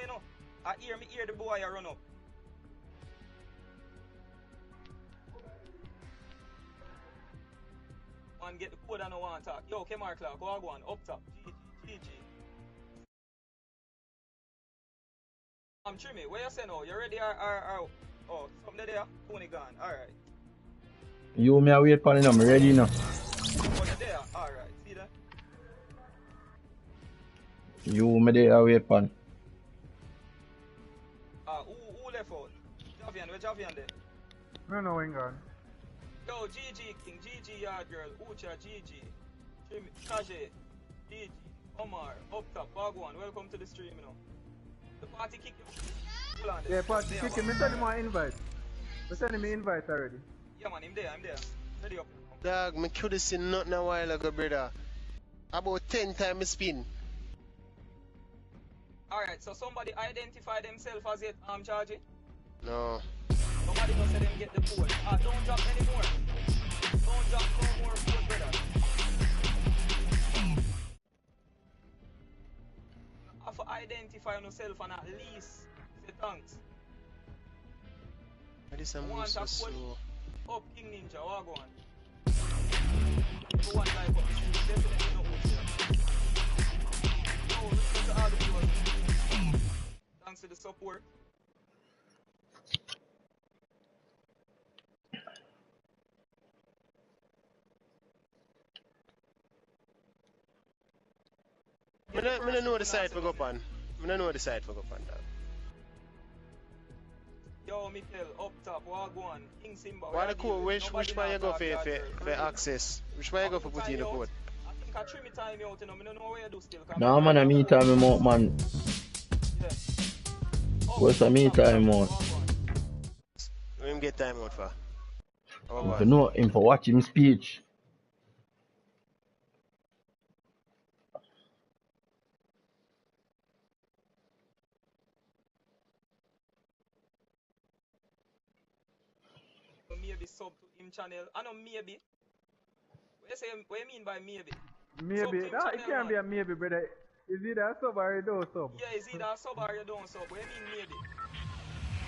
you know. I hear the boy I run up. Man, get the code and no one talk. Yo, Kemar Clark, go on, up top. GG. Trimmy, where you say now? You ready or oh, something there? Tony gone. Alright. You me wait for him, I'm ready now. Oh, you there? Alright, see that? You me there wait for him. Who left out? Javian, where Javian there? No, ain't gone. Yo, GG King, GG Yard Girl, Ucha, GG, Trimmy, Kaje, GG, Omar, up top, Wagwan, welcome to the stream, you know. The party kick you. Yeah, party kick him. I send him an invite. I send him an invite already. Yeah, man, I'm there. Ready up. Dog, I could have seen nothing a while ago, brother. About 10 times I spin. Alright, so somebody identify themselves as it charging? No. Nobody gonna say them get the code. Don't drop anymore. Don't drop no more code, brother. I have to identify yourself and at least say thanks. That is so slow. Up King Ninja, what go on? One life up the street, definitely not out here. No, listen to all the viewers. Thanks to the support. I don't know the site we go on. I don't know the site we go on, dog. Yo, Mikel, up top, what go on? King Simba. What the code? Which way you go for access? Which way you go for putting the code? I think I trim me time out, you know. I don't know where you do still. Nah, man, I me time out, man. Yeah. What's a me time out? Let him get time out for. You know him for watch him speech. Maybe sub to him channel. I know maybe. What you mean by maybe? Maybe. It can't be a maybe, brother. Is it a sub or you don't sub? Yeah, is either a sub or you don't sub. What you mean maybe?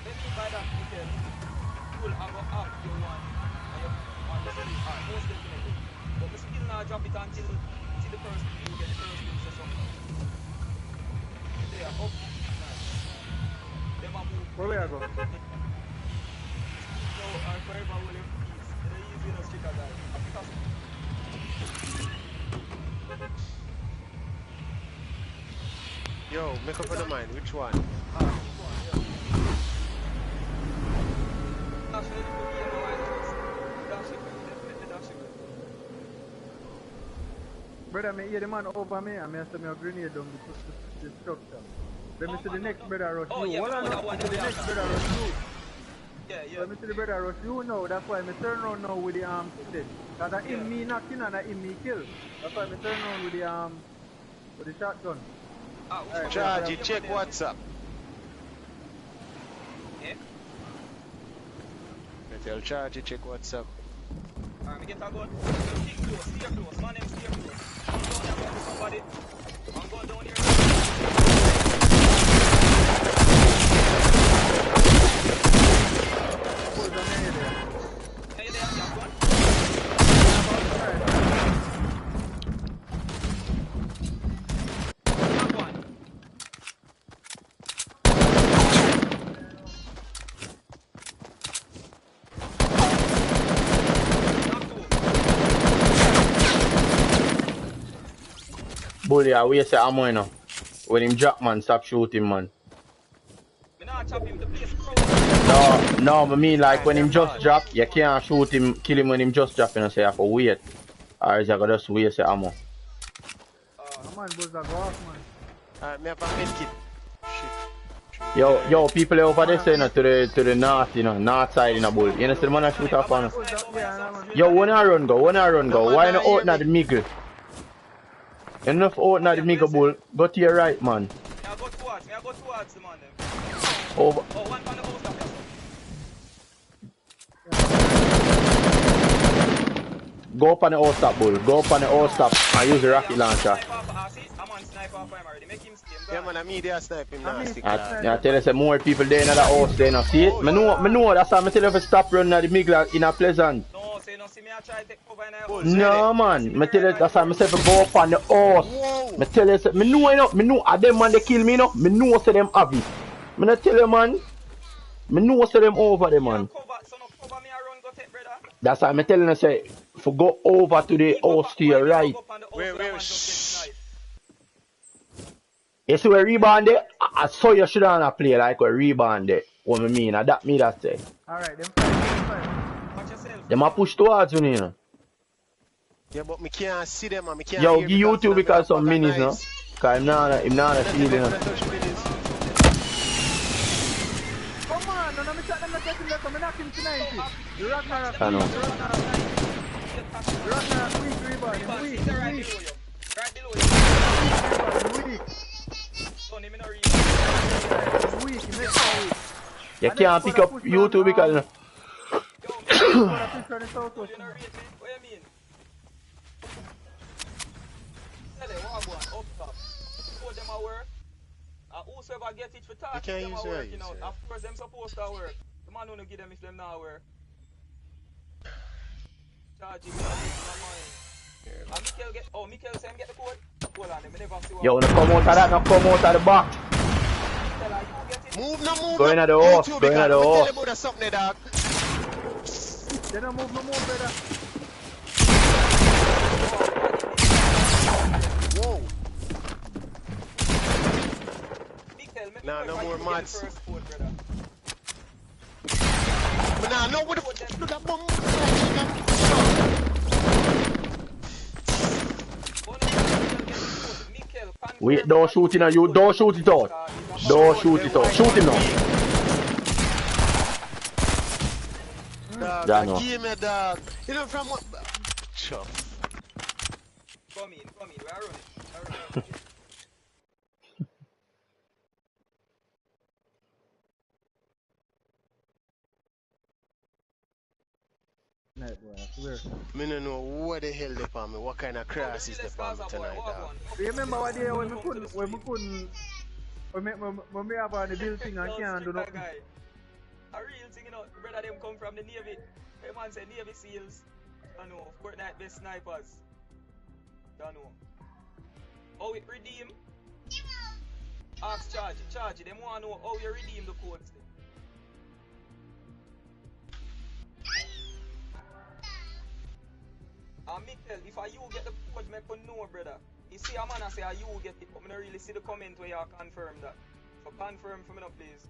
What you mean by that, Mikel? You will have a app you want. And you want to send it out. Most definitely. But we still not drop it until see the first thing you get the first thing say something. They are up. Nice. Them a move. Where we are going? So, our forever will have peace. They're easy to stick a guy. Yo, make up your mind. Which one? Brother, I hear the man over me and I say me a grenade down the structure. Then I see the next brother rush you. Hold on, I see the next brother rush you. Yeah. So I see the brother rush you now. That's why I turn around now with the thing. Because I him me knocking and I him me kill. That's why I turn around with the shotgun. Charge it, check WhatsApp. Yeah? I tell Charge it, check WhatsApp. Alright, we get a gun. Steer close. Man, them steer close. I'm going down here with somebody. I'm going down here. Hey, there, you have one? Bully, I waste the ammo, you know. When him drop, man, stop shooting, man. Me not chop him, the place broke. No, I mean, like, when him just drop, you can't shoot him, kill him when him just drop, you know, so you have to wait. Or is you gonna just waste the ammo? Man, buzz a go off, man. Alright, me have a medkit. Shit. Yo, people over there, you know, to the north, you know, north side, you know, bull. You know, so the man a shoot off on. Yo, when I run go? Why not out in the middle? Enough out in the middle, bull. Go to your right, man. I go towards the man, them. Over. Oh, one on the house, Go up on the house top, bull. Go up on the house top. I use a rocket launcher. I'm on sniper off him already. Make him stay. Yeah, man, I'm media sniping now. I tell you, say more people there in the house there, you know. See it? Me know, that's why I tell you to stop running at the middle in a pleasant. No, say no, see me I try to take cover in the house. No, man. Me tell you, that's why I say to go up on the horse. Me tell you, say, me know, you know, me know, them man they kill me, you know. Me know, say them have it. Me not tell you, man. Me know, say them over there, man. That's why I'm telling you, say, for go over to the house to your right. You see where rebound there? I saw you should have play like a rebound there. What I mean, that me that say. Alright, them fight. Watch yourself. Them a push towards you, you know. Yeah, but me can't see them and me can't Yo, hear give YouTube because some minis, no? Cause I'm not a feeling, you know. Come on, no, me shot them, not getting left, I'm knocking to 90. The Ragnarok, I know. Ragnarok weak rebound, weak. Right below you. Weak. Son, him in a real. Weak, he makes it weak. You can't pick up YouTube because, you know. You know rate me? What you mean? Tell them what I want, up top. Show them a work. And whosoever get it for talk, them a work, you know. Of course, them supposed to work. The man won't give them if them not work. Charge him, Mikel get, Mikel say him get the code? Hold on, me never see what. Yo, no come out of that, no come out of the box. Move. Go in at the horse, go in at the horse. Tell about something, dog. They don't move no more, brother. Whoa. Mikel, Nah, no more mods. First code, brother. But nah, no, what the fuck? Do that bomb. Wait, don't shoot it now, you don't shoot it out. Don't shoot it out. Shoot him now. Dog, Yeah, no. give me, dog. You know from what? Chop. Come in, we are running. Night, boy, I swear. Me don't know what the hell they for me. What kind of cross is they for me tonight, dog? Remember what day when we couldn't, when we have on the building and can't do nothing. A real thing, you know, brother them come from the Navy. Hey man say Navy SEALs. I know, Fortnite best snipers. I know. How it redeem? Ask charge it. Them want to know how you redeem the codes. And Mikel, if you get the code, make you know, brother. You see a man I say you get it, but I don't really see the comment where you confirm that. So confirm for me now, please.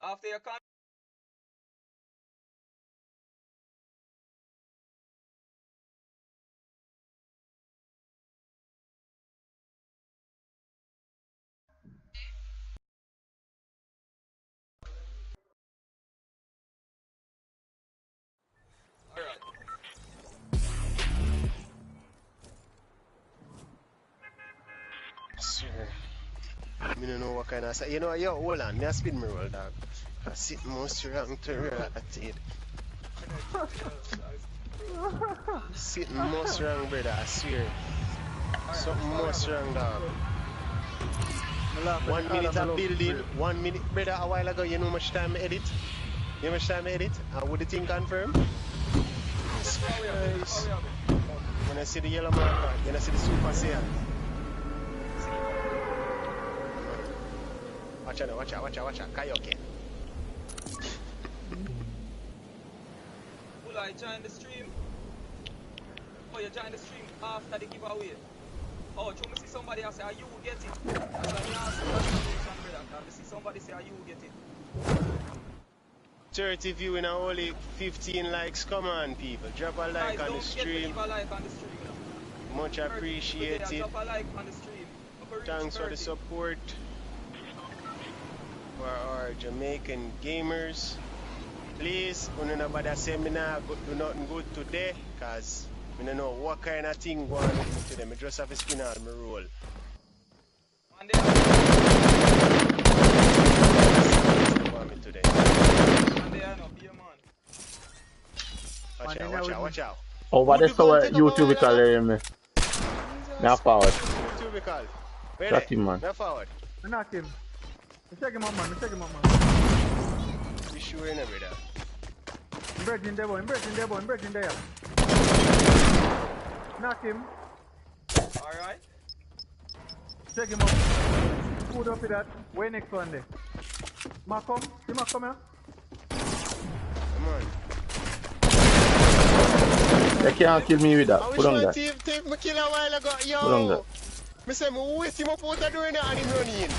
After your con alright. Sir. Me don't know what kind of... You know, yo, hold on. Me a spin me roll, dog. I sit most wrong to related. Sitting most wrong, brother, I swear. Something most wrong, dog. 1 minute of building, 1 minute, brother, a while ago, you know how much time I edit? You know how much time I edit? And would the thing confirm? Jesus Christ. When I see the yellow marker, then I see the super sale. Watch out, Kayoke. Will I join the stream? Oh, you join the stream after the giveaway. Oh, you see somebody else say, you will get it. That's why I asked brother. I see somebody say, you will get it. 30 viewing and only 15 likes. Come on, people. Drop a like on the stream. Much appreciated. Thanks for the support for our Jamaican gamers. Please, we don't know about that seminar, do nothing good today, because we don't know what kind of thing going on to them. I just have a spin out my roll. today. And they are not be a man. Watch out. Over there, so Take up a while Youtubical ago. area, me. Now forward. Youtubical. Where Shot they? him, man. Now forward. I knock him. Check him out, man. You sure in every day? I'm breaking there, boy. Knock him. Alright. Check him out. Put up with that. Where next one there? Come here. Come on. You can't kill me with that. I wish Put on my that. team take me kill a while ago. Put on that. Yo! I say me waste him up out of doing that and him running.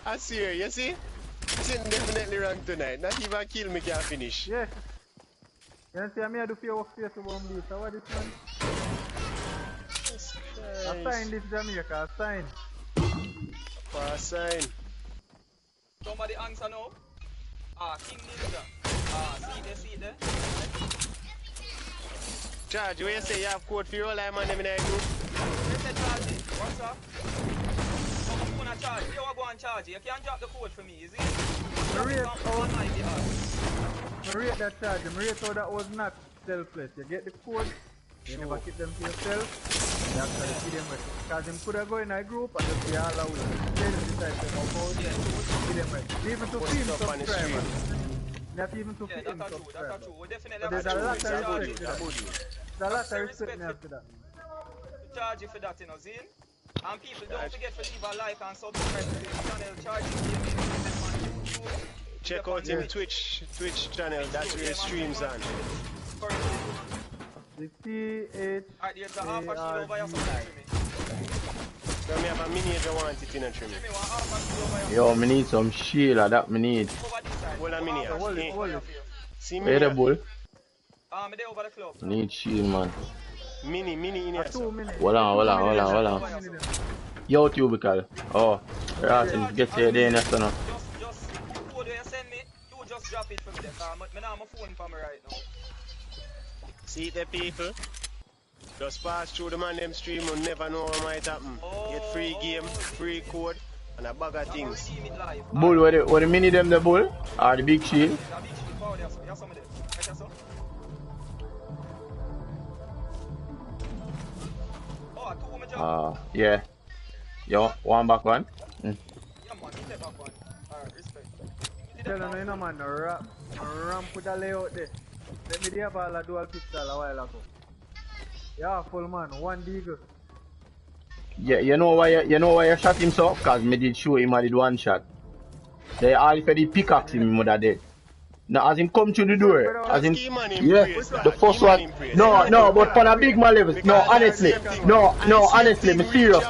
I see you see? This is definitely wrong tonight. Not even kill me can finish. Yes. You see, I'm here to fear work face over this. So what this man? Jesus I Christ. sign this Jamaica. I sign. Pass sign. Somebody answer now. King Ninja. See there. Charge, where you say you have code for your all man them in the group? Let's say charge it. What's up? I'm gonna charge. You go and charge it. You can't drop the code for me, is it? Rate Rate that charge. Rate how that was not selfless. You get the code. You never keep them to yourself. You actually feed them right. Because them could have go in a group and just be all out. Then decide to come out. Feed them right. Even to feed subscribers. Not even to feed that's subscribers. true. We definitely But have there's a lot to of charge respect. you. There's a lot of respect after that. Charge you for that, you know, Zin. And people, don't forget to leave a like and subscribe to the channel. Charge you. Check out him Twitch channel, that's where he streams on. The TH. Alright, there's a half a kilo over here, something for me. So me have a miniature want it in a trim. Give me one half a kilo over here. Yo, me need some shield, that me need. Over this side. Hold a mini. Hold it. See Where the mini. bull? They over the club. Need shield, man. Mini in here. 2 minutes. Hold on. Yo, Youtubical. Oh, Rasen, get your day in there, son. Just the code you send me, you just drop it for me there. Cause I have my phone for me right now. See the people? Just pass through the man them stream and never know what might happen. Get free game, free code, and a bag of things. Redeem it live. Bull, what the mini them the bull? Or the big shield? The big shit power there, so you have some of them. Right there, so. Oh, 2 women job. Yeah. Yo, one back one. Yeah, man, you take back one. Alright, respect. Tell them, you know, man, ramp with the layout there. Let me have all a dual pistol a while ago. Yeah, full man, 1 deagle. Yeah, you know why you shot him so? Cause me did show him I did one shot. They all if the pickaxe him would have dead. Now as him come through the door, as him the first one. No, but for a big man level. No, honestly, me serious.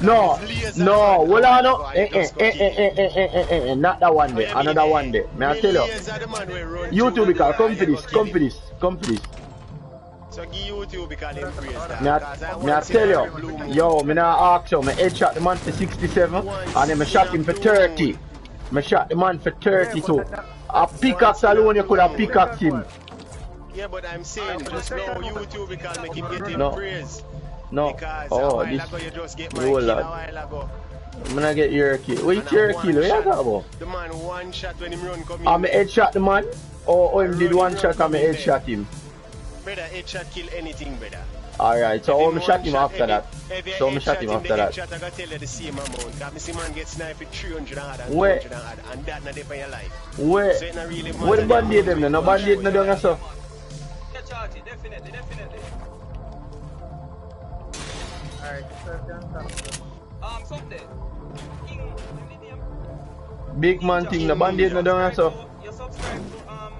No, hold on, no. Not that one day, another one day. May I tell you? Youtubical, come for this. So give Youtubical him praise that. Me I tell you, yo, me not ask you, me headshot the man for 67 and then me shot him for 30. Me shot the man for 32. A pickaxe alone you could have pickaxed him. Yeah, but I'm saying just now Youtubical make him get him praise. No. Because Oh, a while this. ago you just get my No, kill lad. a while ago. I'm gonna get your kill. What your kill? What you talking about? The man one shot when him run come in. I'm headshot the man? Or him did one shot and me headshot him? Brother, headshot kill anything, brother. Alright, so how me shot him after that? If So me shot him after that. Headshot, I gotta tell you the same amount. Cause me see man get sniped with 300 and Where? 200 and that not there for your life. Where? So it not really matter. Where the bandit them then? No bandit no down so. Yeah, charge it, definitely. Alright, Something. King, name? Big man thing, the bandit no down so. You subscribe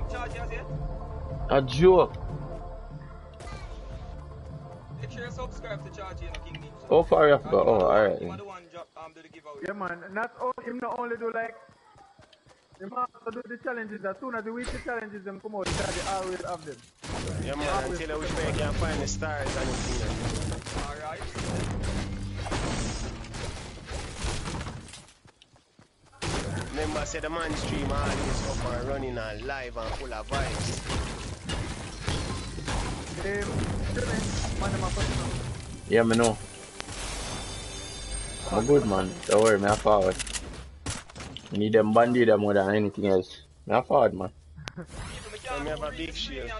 to charges yet? A joke. Make sure you subscribe to charge you, King Ninja. How far you have to go? Oh, alright. You are the one do the giveaway. yeah, man, him not only do like, him also do the challenges. As soon as the weekly challenges them come out, they always have them. Yeah, man, until you which way you can find the stars and everything. Alright. Remember, say the man stream always up and running and live and full of vibes. Yeah, me know. I'm good, man. Don't worry, me I forward. I need them bandit more than anything else. Me forward, man. Let me have a big shield.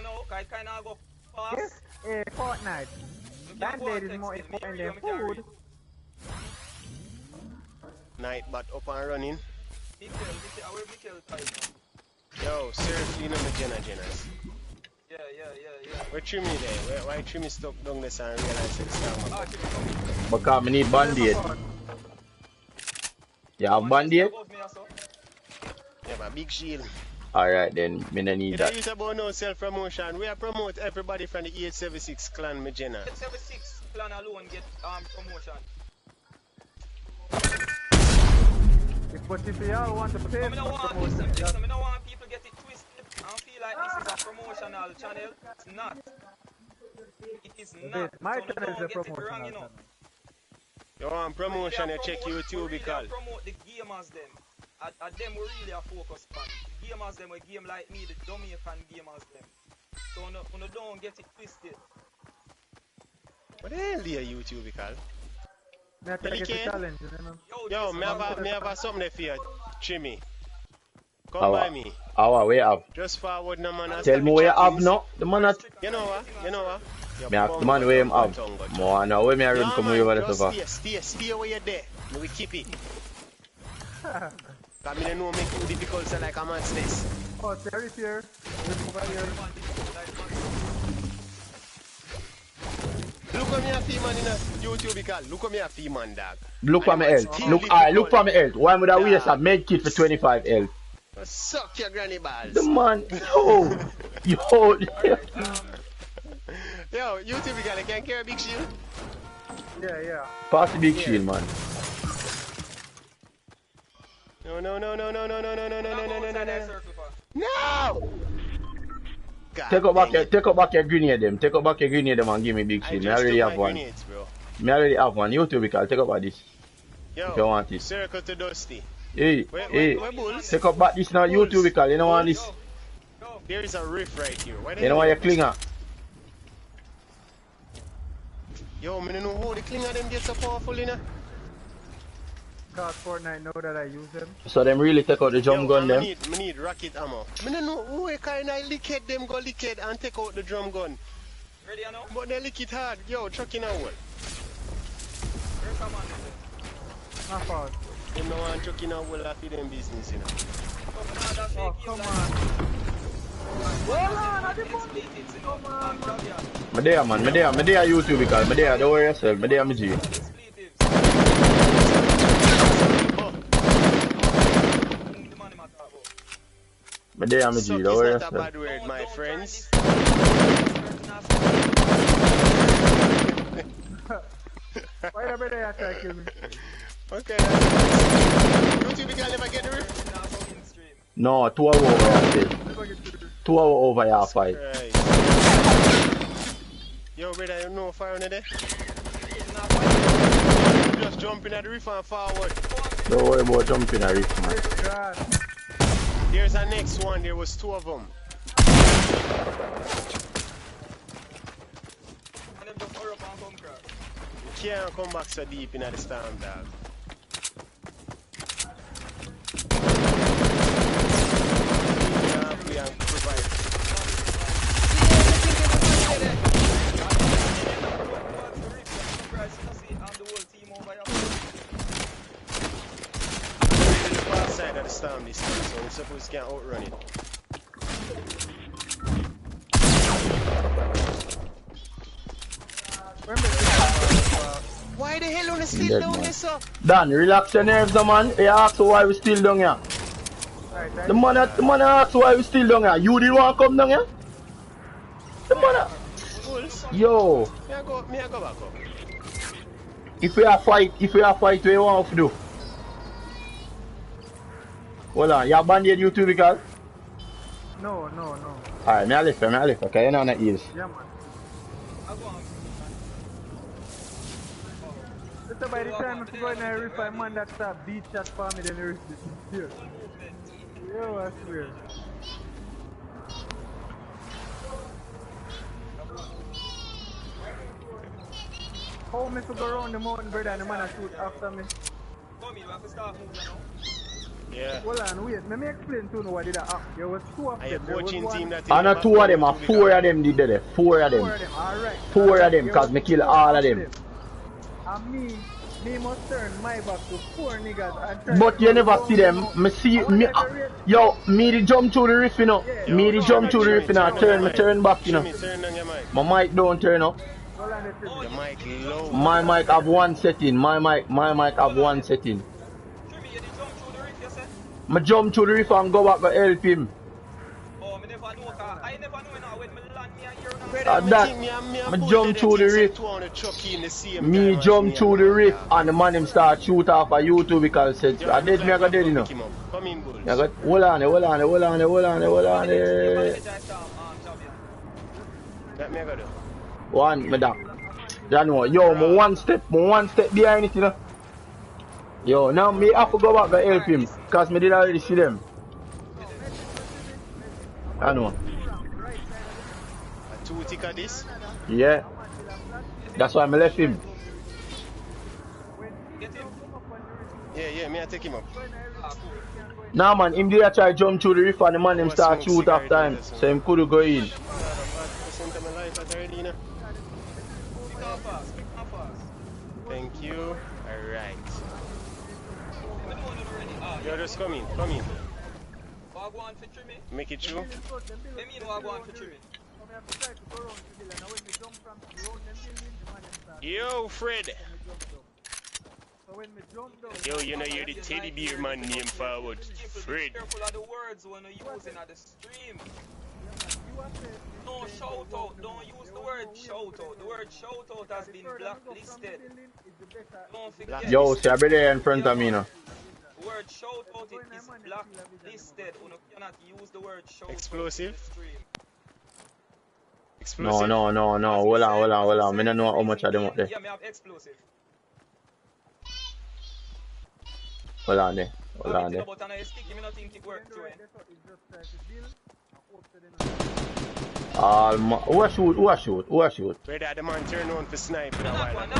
Yes, Fortnite. Band-Aid is more important than food. Night but up and running. Yo, seriously, no me Jennas. Yeah. Where Trimmy there? Why Trimmy stuck down this and realize it's down? Because I need bandit. You have bandit? Yeah, but big shield. Alright then, me no need that. It is about no self-promotion. We are promote everybody from the 876 clan, me Jenna. 876 clan alone get promotion. But if you all want to pay I don't want people get it twisted and feel like this is a promotional channel. It's not. It is not. My so channel is a get it promotional wrong, you know. channel. You want promotion, you check Youtubical. Really promote the gamers them. At them we really are focused on. The gamers them, we game like me, the Jamaican gamers them. So no don't get it twisted. What the hell do you Youtubical? Me try to get the challenge, you know. Yo, me have something there for you, Trimmy. Come by me. Our way have. Just forward no man. Tell me where you have no. The man at. You know what? Me ask the man where him have. More now where me a run come over the sofa. Stay where you're there. We keep it. Cause me don't know make it difficult so like a man's this. Oh, Terry here. Over here. Look at me a fee man in a Youtubical. Look at me a fee man, dog. Look for my health. Look for my health. Why would I waste a med kit for 25 health? Suck your granny balls. The man, yo. Yo, Youtubical, can carry a big shield? Yeah. Pass the big shield, man. No. Take up back your grenade them. Take up back your grenade them and give me big shield. I already have one. Me already have one. Youtubical, take up back this. If you want it. Circle to Dusty. Hey, Bulls? take up back this now, Youtubical. You don't want this. There is a riff right here. You don't want your clinger. Yo, I don't know how the clinger them get so powerful, you know? Cause Fortnite know that I use them. So them really take out the drum gun them? I need rocket ammo. I don't know who kind of lick it them go lick it and take out the drum gun. Ready or no? But they lick it hard. Yo, chuck in a hole. Where's someone? My fault. Them no want chuck in a hole after them business, you know? Oh, come on. Hold on, I didn't want it. Come on, man. Me there, man. Me there Youtubical. Me there, don't worry yourself. Me there, me G. Me there, me G. Don't worry yourself. Suck is not a bad word, my friends. Why the brother you try to kill me? Okay, Youtubical never get the riff? No, 2 hours over here. 2 hours over here fight. Right. Yo, brother, you know fire on there? Just jumping at the reef and forward. Don't worry about jumping at the reef, man. There's a next one, there was 2 of them. You can't come back so deep in the storm, dog. We have provide. We're the far side of the storm this time, so we suppose we can't outrun it. Why the hell on the still down this up? Dan, relax your nerves, man. He asked why we still down here. The man asked why we still down here. You didn't want to come down here? The man. Yo. Me I go back up. If we are fight, what you want to do? Hold on, you have banded Youtubical? No. Alright, me a lift, okay? You know on the ears. Yeah, man. So by the time I go in there, if I man that start beat shot for me, then the rest is here. Yo, I swear. How me to go around the mountain, brother, and the man shoot after me? Come, you have to start moving now. Yeah. Hold on, wait. Let me explain to you what did happen. There was two of And them. your There was coaching one. team that And not 2 of them, 4 of them did that. 4 of them. 4 of them, alright. 4 of them, cause me kill all of them. And me must turn my back to 4 niggas and try But to you go never down see them them. out. Me see I wanna me. get the rate. Yo, me the jump through the riff, you know. Yeah. Me the jump through the riff, you know. Turn back, you know. Turn on your mic. My mic don't turn up. Hold on, let's see. Your mic low. My mic have one setting. My mic have one setting. Trimmy, you did jump through the rift, you said? Me jump through the riff and go back to help him. Oh, me never know, cause I never know now when me land me here now. Me jump through the riff. Me jump through the riff and the man him start shoot off a Youtubical set. I dead me I got dead, you know. Come in, Bulls. I got hold on. That me I got do. One me down. You know, yo, me one step behind it, you know. Yo, now me have to go back to help him, cause me did already see them. I know. A 2 tick of this. Yeah. That's why I left him. Yeah, me I take him up. Nah man, him did try jump through the riff and the man him start shoot after him. So him could go in. Thank you. Alright. You're just come in. Make it true. Yo, Fred. Yo, you know you're the teddy bear man name forward. Fred. Careful of the words when you're using at the stream. No shout out, don't use the word shout out. The word shout out has been blacklisted. Don't forget. Yo, see I be there in front of me now. The word shout out is blacklisted. You cannot use the word shout Explosive? out in the stream. Explosive? No. Hold on. Me don't know how much of them up there. Yeah, me have explosive. Hold on there. Who a shoot? Where that the man turn on for snipe for a while ago.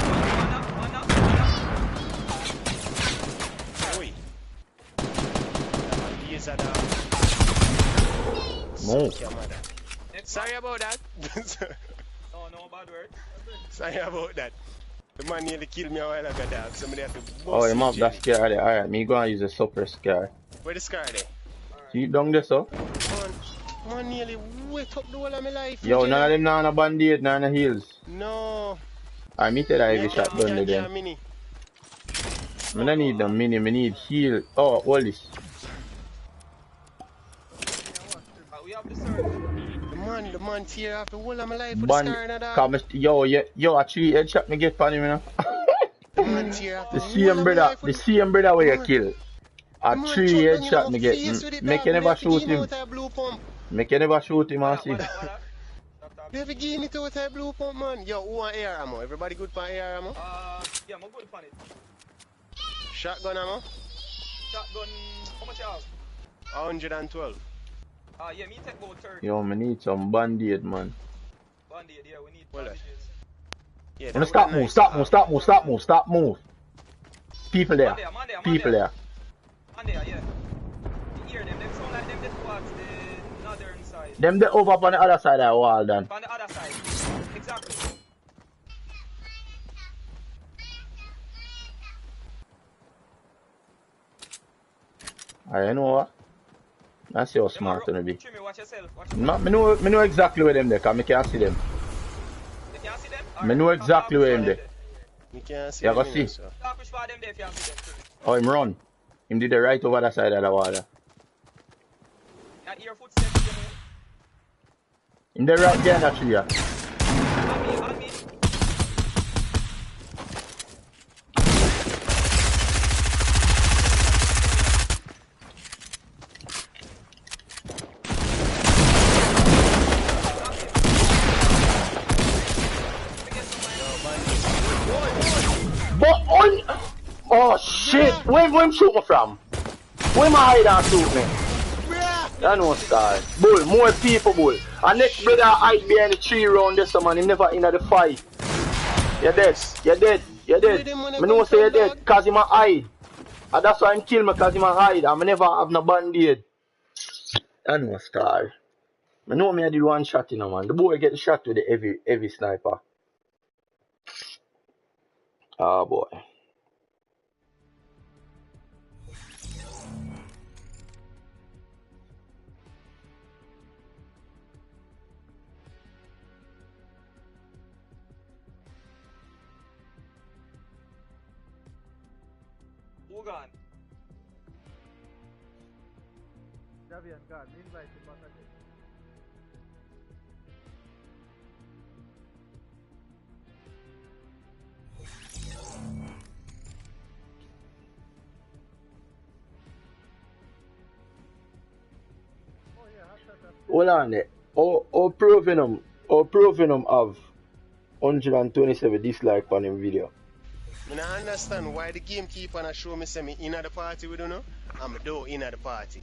Oi. These are the... Move. Sorry about that. No bad word. Sorry about that. The man nearly killed me a while ago, dog. Somebody have to bust Oh, him have it, that scar there. Alright, me gonna use a suppress scar. Where the scar there? See it down there, so? Man nearly wake up the whole of my life. Yo, none of them none a band-aid, none of heals. No. I me tell that heavy shot done with them. Mini. I don't need them mini, me need heal. Oh, all this. We have the surge. The man tear off the whole of my life with the scar in that. Yo, a 3 headshot me get for him, you know. The man tear off the same brother where you kill. A 3 headshot me get. Make you never shoot him. Make you never shoot him, I see. You ever give me to a type blue pump, man? Yo, who want AR ammo? Everybody good for AR ammo? Yeah, I'm good for it. Shotgun ammo? Shotgun, how much you have? 112. Yeah, me take about 30. Yo, me need some band-aid, man. Band-aid, yeah, we need Well, bandages. Yeah, Wanna stop move. People there. Man there, yeah. You hear them sound like them just towards the northern side. Them they over on the other side of the wall then. On the other side, exactly. I know what? That's how smart gonna be. Trimmy, watch yourself. Me know exactly where them there, cause me can't see them. You can't see them? Me know exactly where them there. You can't see You them. go see. Talk which part them there if you can't see them. Oh, him run. Him did it right over the side of the water. You hear footsteps, you know? Him there right there in the tree. Yeah. On me. But on... Oh shit! Where him shoot me from? Where my hide and shoot me? That no star. Bull, more people, bull. And next brother hide behind the tree round this man, he never in the fight. You're dead. Me know say you're dead, cause him a hide. And that's why him kill me, cause him a hide. And I never have no band-aid. I know star. I know me I did one shot, you know, man. The boy get shot with the heavy sniper. Oh boy. Who gone? Javian God, me invite you back again. Oh yeah, Hold on there. Or proving him have 127 dislike on him video. I don't understand why the gamekeeper and show me say me in at the party we don't know. I'm do in at the party.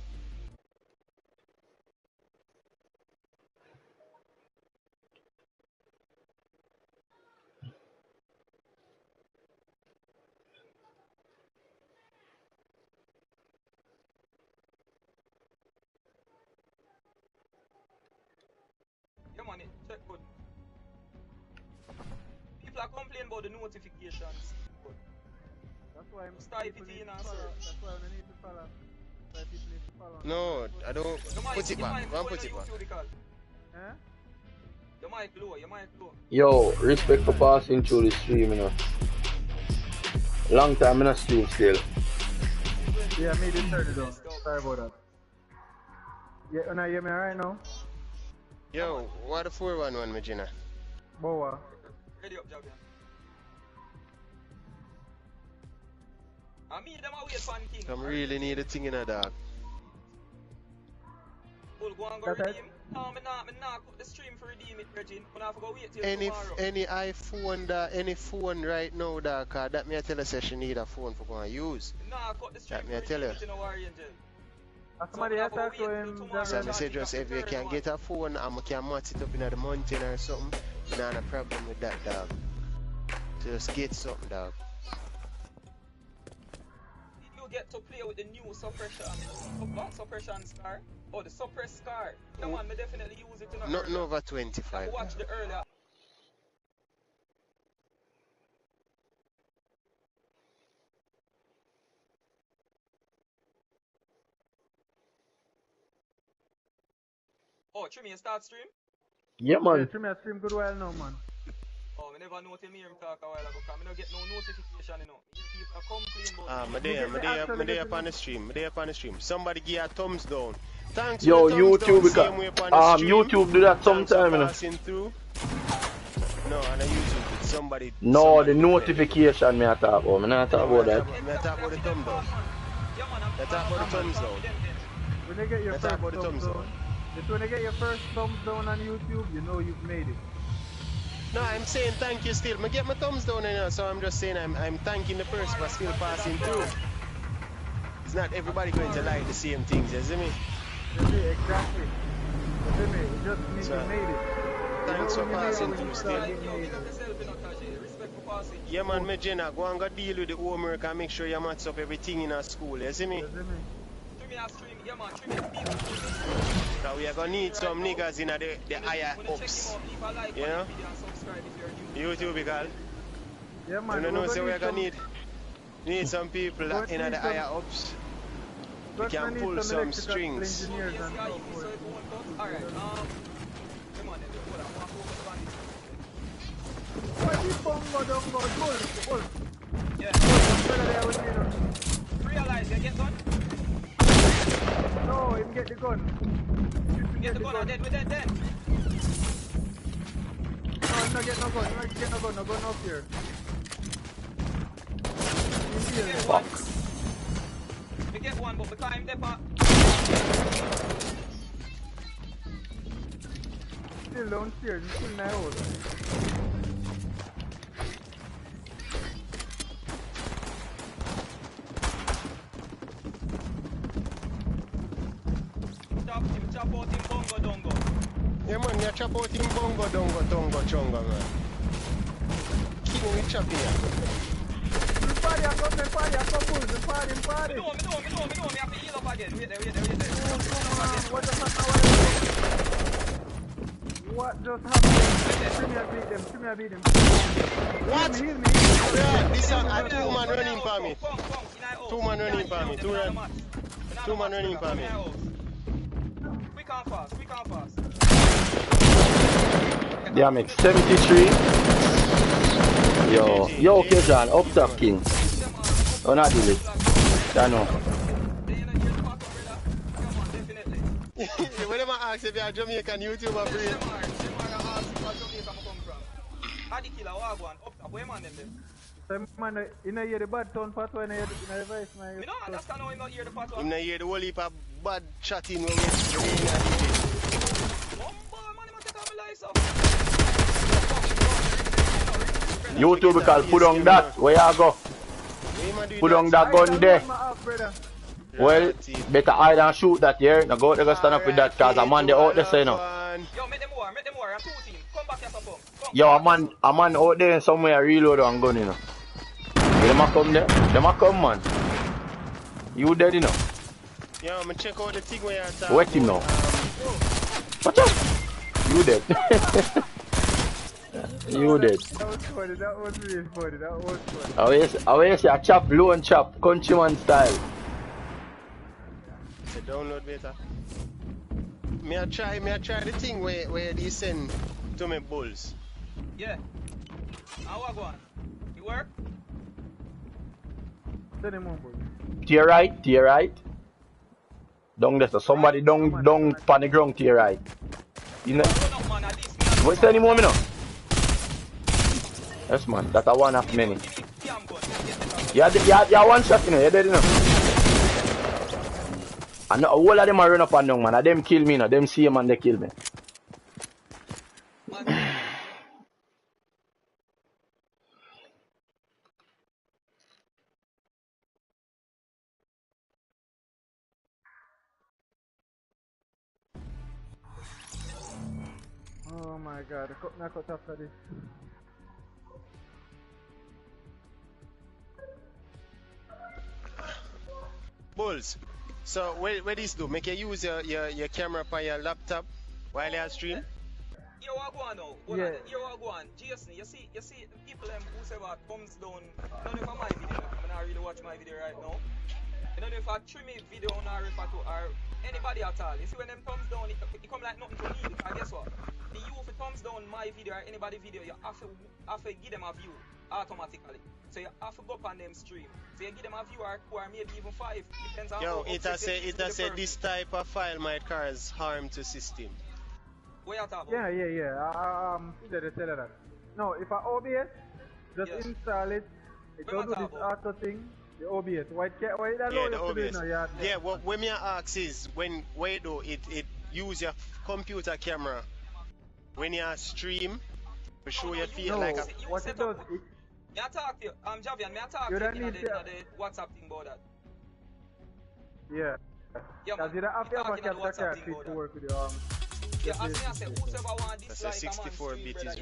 Yeah, man, check good. People are complaining about the notifications. Good. that's why I'm Type it in and search. That's why I need to follow. Type it need to follow. No, I don't. Put it back. Go and put it back. Eh? Your mic low, your mic low. Yo, respect for passing through the stream, you know. Long time in a stream still. Yeah, I made it turn it on. Sorry about that. Yeah, and I hear me right now? Yo, what the 411, Magina? Boa. Ready up, Javian. I mean, them are wait for King. I'm really need a thing in a dog. Well, go and go redeem. No, I'm not put the stream for redeem it, Regine. But I have to go wait till tomorrow. Any iPhone, any phone right now, dog, cause that me I tell a session need a phone for going to use. Nah, cut the stream That for me I tell redeem you. it in a worry, Angel. Somebody else has to him. So I say just if you can get a phone and I can match it up in the mountain or something, not a problem with that, dog. Just get something, dog. Did you get to play with the new suppression scar? Oh, the suppress scar. Yeah, man, me definitely use it in a Nothing over 25. watch the earlier. Oh, Trimmy, start stream? Yeah, Yeah, man. Trimmy has stream good while now, man. Oh, I never know him hear him talk a while ago, because I don't get no notification, you know. People are complaining about I'm there up on the stream. I'm there up on the stream. Somebody give a thumbs down. Thanks Yo, for the thumbs down. Same way Youtube, upon the stream. YouTube do that Thanks for sometime, you know. passing through. No, on the YouTube, it's somebody. No, somebody the notification me I talk about. Me not talk about that. Me talk about the thumb down. Me talk about the thumbs down. When you get your Let's first talk about the thumbs thumbs down, down. just when you get your first thumbs down on YouTube, you know you've made it. No, I'm saying thank you still. I get my thumbs down now, so I'm just saying I'm thanking the person for still passing through. It's not everybody going to like the same things, you see me? You see, exactly. You see me? It just means you made it. Thanks for passing when you through made it, still. when you made it. Respect for passing. Yeah man, me Jenna, go and go deal with the homework and make sure you match up everything in our school, you see me? You see me? Trimmy a stream, yeah man, Trimmy people. Because we are going to need some niggas in the higher ups. You know? Youtubical. Yeah, man. You know, we're so we gonna are going need to need some people We're in gonna the need higher some- ups. we're We can gonna need pull some electrical strings. engineers and Yeah, stuff you for so it. if you want to. Alright, come on, hold on, I want to focus on this. Why this bongo don't go? Hold. Yeah, Brother there with me now. realize you get gun? No, him get the gun. Get the gun, and then we're dead then. No, him not get no gun. Him not get no gun. No gun up here. Him here. Fuck. We get one, but because I'm there, Still downstairs. He's still in my house. chop out him bongo dongo. Yeah man, you chop out him bongo dongo tongo chongo man. King we chop here. party, I come, bulls, the party. Me know, me have to heal up again. Wait there. What just happened? Come beat them. What? Heal me. Yeah, this is a two-man running for me. Two-man running for me. Two-man running for me. Quick and fast. Yeah, make 73. Yo, Kejan, up top king. Oh, not do it. I know. When I ask if you're a Jamaican YouTuber, bro. Man, you know hear the bad tone part when you hear the voice, man. Me don't understand how you not hear the part. You know hear the whole heap of bad chatting when we Youtubical, put on that. Where you go? Put on that gun there. Well, better hide and shoot that here. Now go out there stand up with that cause a man they out there say no. Yo, make them war. I'm 2 team. Come back here, Sapom. Yo, a man out there somewhere reload and gun, you know. Them a come there. Them a come, man. You dead, you know. Yo, I'm check out the thing where you're talking. Wait him now. Watch out. You dead. You dead. That was really funny. I will say a chop, low and chop, countryman style. Say download better. Me I try the thing where they send to me bulls. Yeah. How I go on? You work? Send him on, boy. To your right. Down there, so somebody down on the ground to your right. You know? What's any more, me now? Yes, man, that's a one of many. Yeah, one shot, you know, you're dead, you know. And all of them are run up and down, man. And them kill me, you know. Them see him and they kill me. Oh my god, I cut after this. Bulls. So what this do? Make you use your camera on your laptop while you stream? Yo, what go on now? Yeah. Yo, what go on? Jason, you see the people who say about thumbs down. I don't know if I my video. I'm not really watch my video right now. I don't know if I trim a video on or if I to or anybody at all. You see when them thumbs down, it come like nothing to me. Because guess what? The you for thumbs down my video or anybody video, you have to give them a view automatically. So you have to go up on them stream. So you give them a view or maybe even 5. Depends on Yo, how it has said this type of file might cause harm to system. What you talking Yeah. They tell that. No, if I OBS, just install it. It don't do this auto thing. The OBS. Why that yeah, the OBS. Yeah, what me ask is when it use your computer camera when you stream to show your feet like a. What it does? May I talk to you? Javian, may I talk to you in the WhatsApp thing about that? Yeah. Because you don't have to have a capture card to work with your yeah, as me I say, whoever want this that's a 64-bit is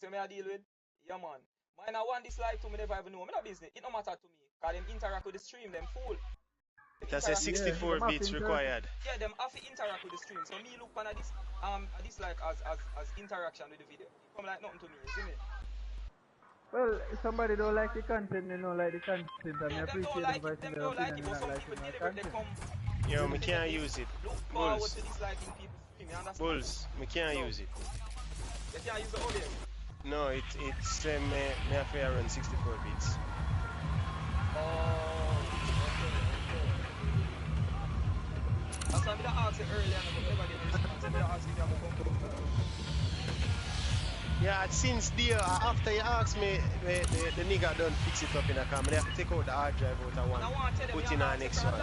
so me I deal with? Yeah man. Mine I want this live to me never even know. Me no business. It no matter to me. Cause them interact with the stream, them fool. That's a 64 bits required. Yeah, them have to interact with the stream. So me look on this like as interaction with the video. It come like nothing to me, you see me? Well, if somebody don't like the content, they don't like the content, and I appreciate the advice and the opinion and not liking my content. Yo, me can't use it. Bulls. Bulls, me can't use it. You can't use the audio? No, it's me have to run 64 bits. That's why I asked you earlier, but never get a response. I asked you if you have a yeah, since there, after you asked me, the nigga don't fix it up in a car. I have to take out the hard drive out of one, put in our next one.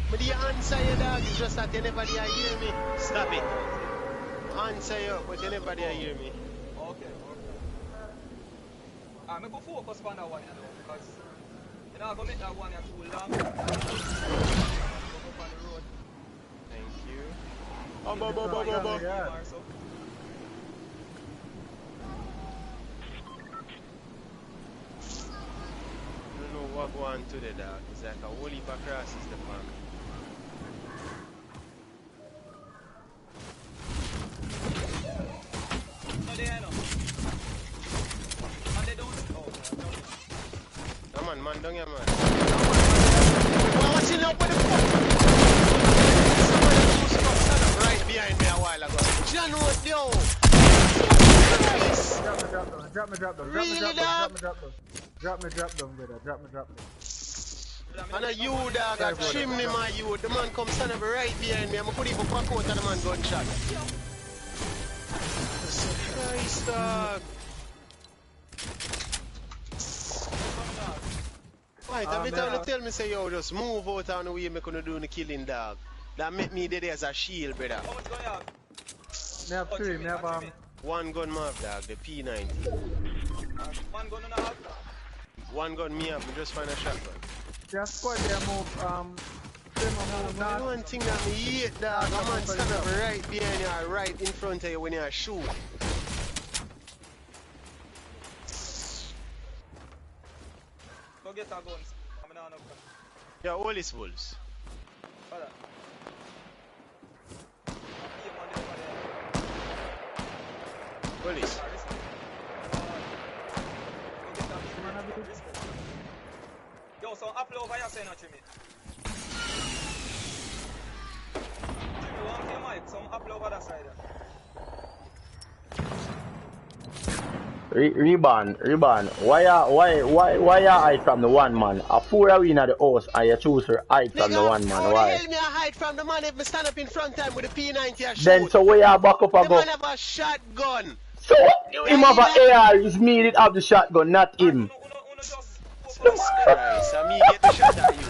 But the answer you dog is just that anybody hear me. Stop it. Answer you, but anybody hear me. Okay. I'm going to focus on that one, because You know, go make that one too long. Go up on the road. Thank you. Yeah. I don't know what go on today, dog. It's like a whole heap of crosses the man. No, they ain't no. And they don't. Oh, No man, don't get man. Well, what's in up with the fuck? Somebody stand up right behind me a while ago. John was yo. Drop me, drop them. Really, dog? Drop me, brother. Drop me. And a you dog, a chimney my you. The man come stand up right behind me. I'm gonna even back out of the man gunshot. Surprise, dog. Right, every time they tell me say yo, just move out on the way me gonna do the killing, dog. That make me there as a shield, brother. how much going on? Me have three, me have One gun me have, dog, the P90. One gun and a half. One gun me have, me just find a shotgun. just squad there move The one thing that me hate, dog, a man stand up right behind you or right in front of you when you shoot. Go get our guns. I'm not enough. Yeah, all these wolves. Brother. Police. Yo, so upload over here saying Jimmy. Jimmy, one thing mic, some upload over that side. Reban. Why you hide from the one man? A four are in the house and you choose to hide from the one man. Why? Hell me I hide from the man if me stand up in front of him with a P90 and shoot. Then so where you back up and the go? man have a shotgun. So him have an AR, it's me that have the shotgun, not him. Jesus Christ, I me get the shot at you.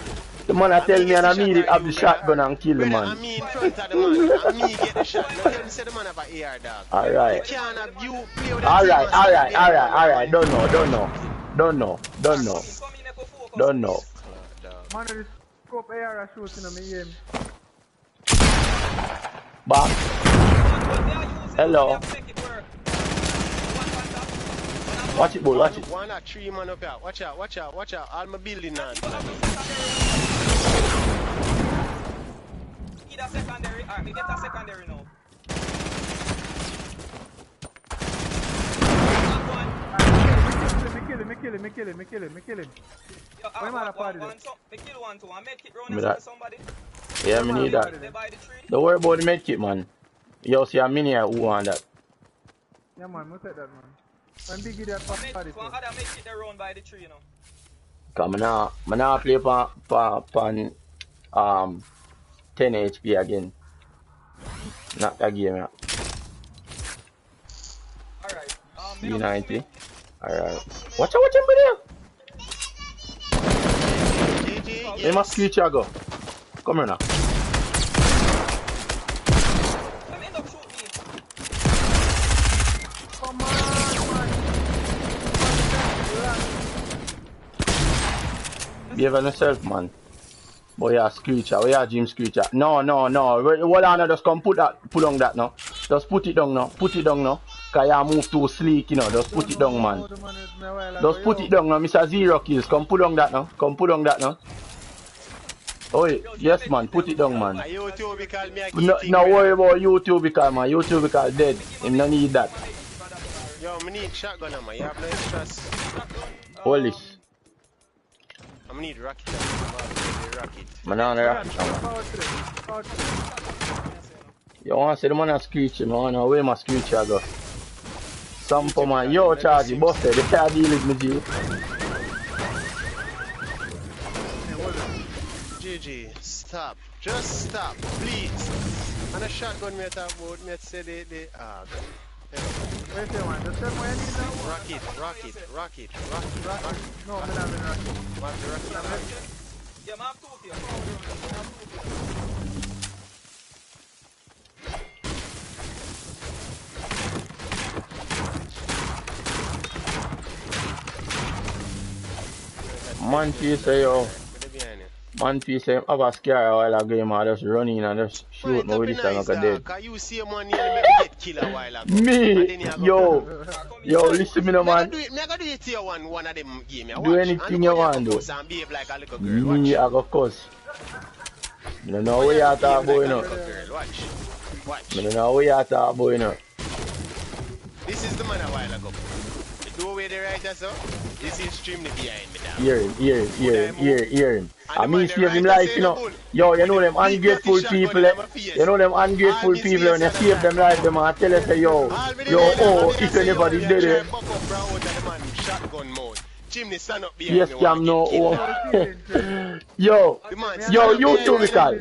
The man I tell me and I me that have the shotgun and kill the Brother, man. I me in front of the man, I me get the shot. Now tell me say the man have an AR, dog. Alright. You can't have you play with Alright. Don't know. Man, this scope AR shooting on me aim. Back. Hello. Watch it, boy, watch it. One or three man up here. Watch out. All my building now. Either secondary, alright, me get a secondary now. Me kill him. Yo, Why am I a party one, so, me kill one too, I make it run Me to that. somebody. Yeah, me need that. They buy the tree. Don't worry about the medkit, man. Yo, see a mini who want that. Yeah, man, we'll take that, man. When big that party. One other make it run by the tree, you know. Cause I now play pan 10 HP again. Not that game, yeah. Alright. C90. Alright. Watch out over there. Hey, my screecher go. Come here now. Let me end up shoot me. Come on, man. Behave yourself, man. Boy, yeah, screecher. Where you Jim screecher? No. Hold on, just come pull on that now. Just put it down now. Cause you move too sleek, you know. Just put it down, man. Just put it down now, Mr. Zero Kills. Come pull on that now. Oh, yes, man. Put it down, man. No worry about Youtubical, man. Youtubical dead. Him no need that. Yo, me need shotgun, man. You have no extras. Holy. I need rocket. Man on the rocket. You want to see the man a screech, man? I want to know where my screecher go. Some for man. Yo, Charlie, busted. They can't deal with me, G. GG, stop. Just stop, please. And a shotgun me talk about, me say they Where's the one? The same way I need now? rocket. No, I'm not having rocket. What the rocket? Yeah, man, I have two here. Man feel say yo. But behind you. Man feel say have a scare while I game I just run in and just shoot me with this and nice, I dead. cause you see a man here make me get killed a while ago. And then Me, you go yo, listen me no man. Me I go do it to you one of them game. Do anything you want to do. And behave like a little girl. Me I go cuss. I don't know what you talk about, you know. Watch. I don't know what you talk about, you know. This is the man a while ago. The doorway the right so. This is extremely behind me now. Hear him. And me save him life, you know. Yo, you know them ungrateful people, you know them ungrateful people when you save them life, them and tell us, say, yo, oh, if anybody did it. Chimney stand up behind yes, Cam, no. Yo, Youtubical,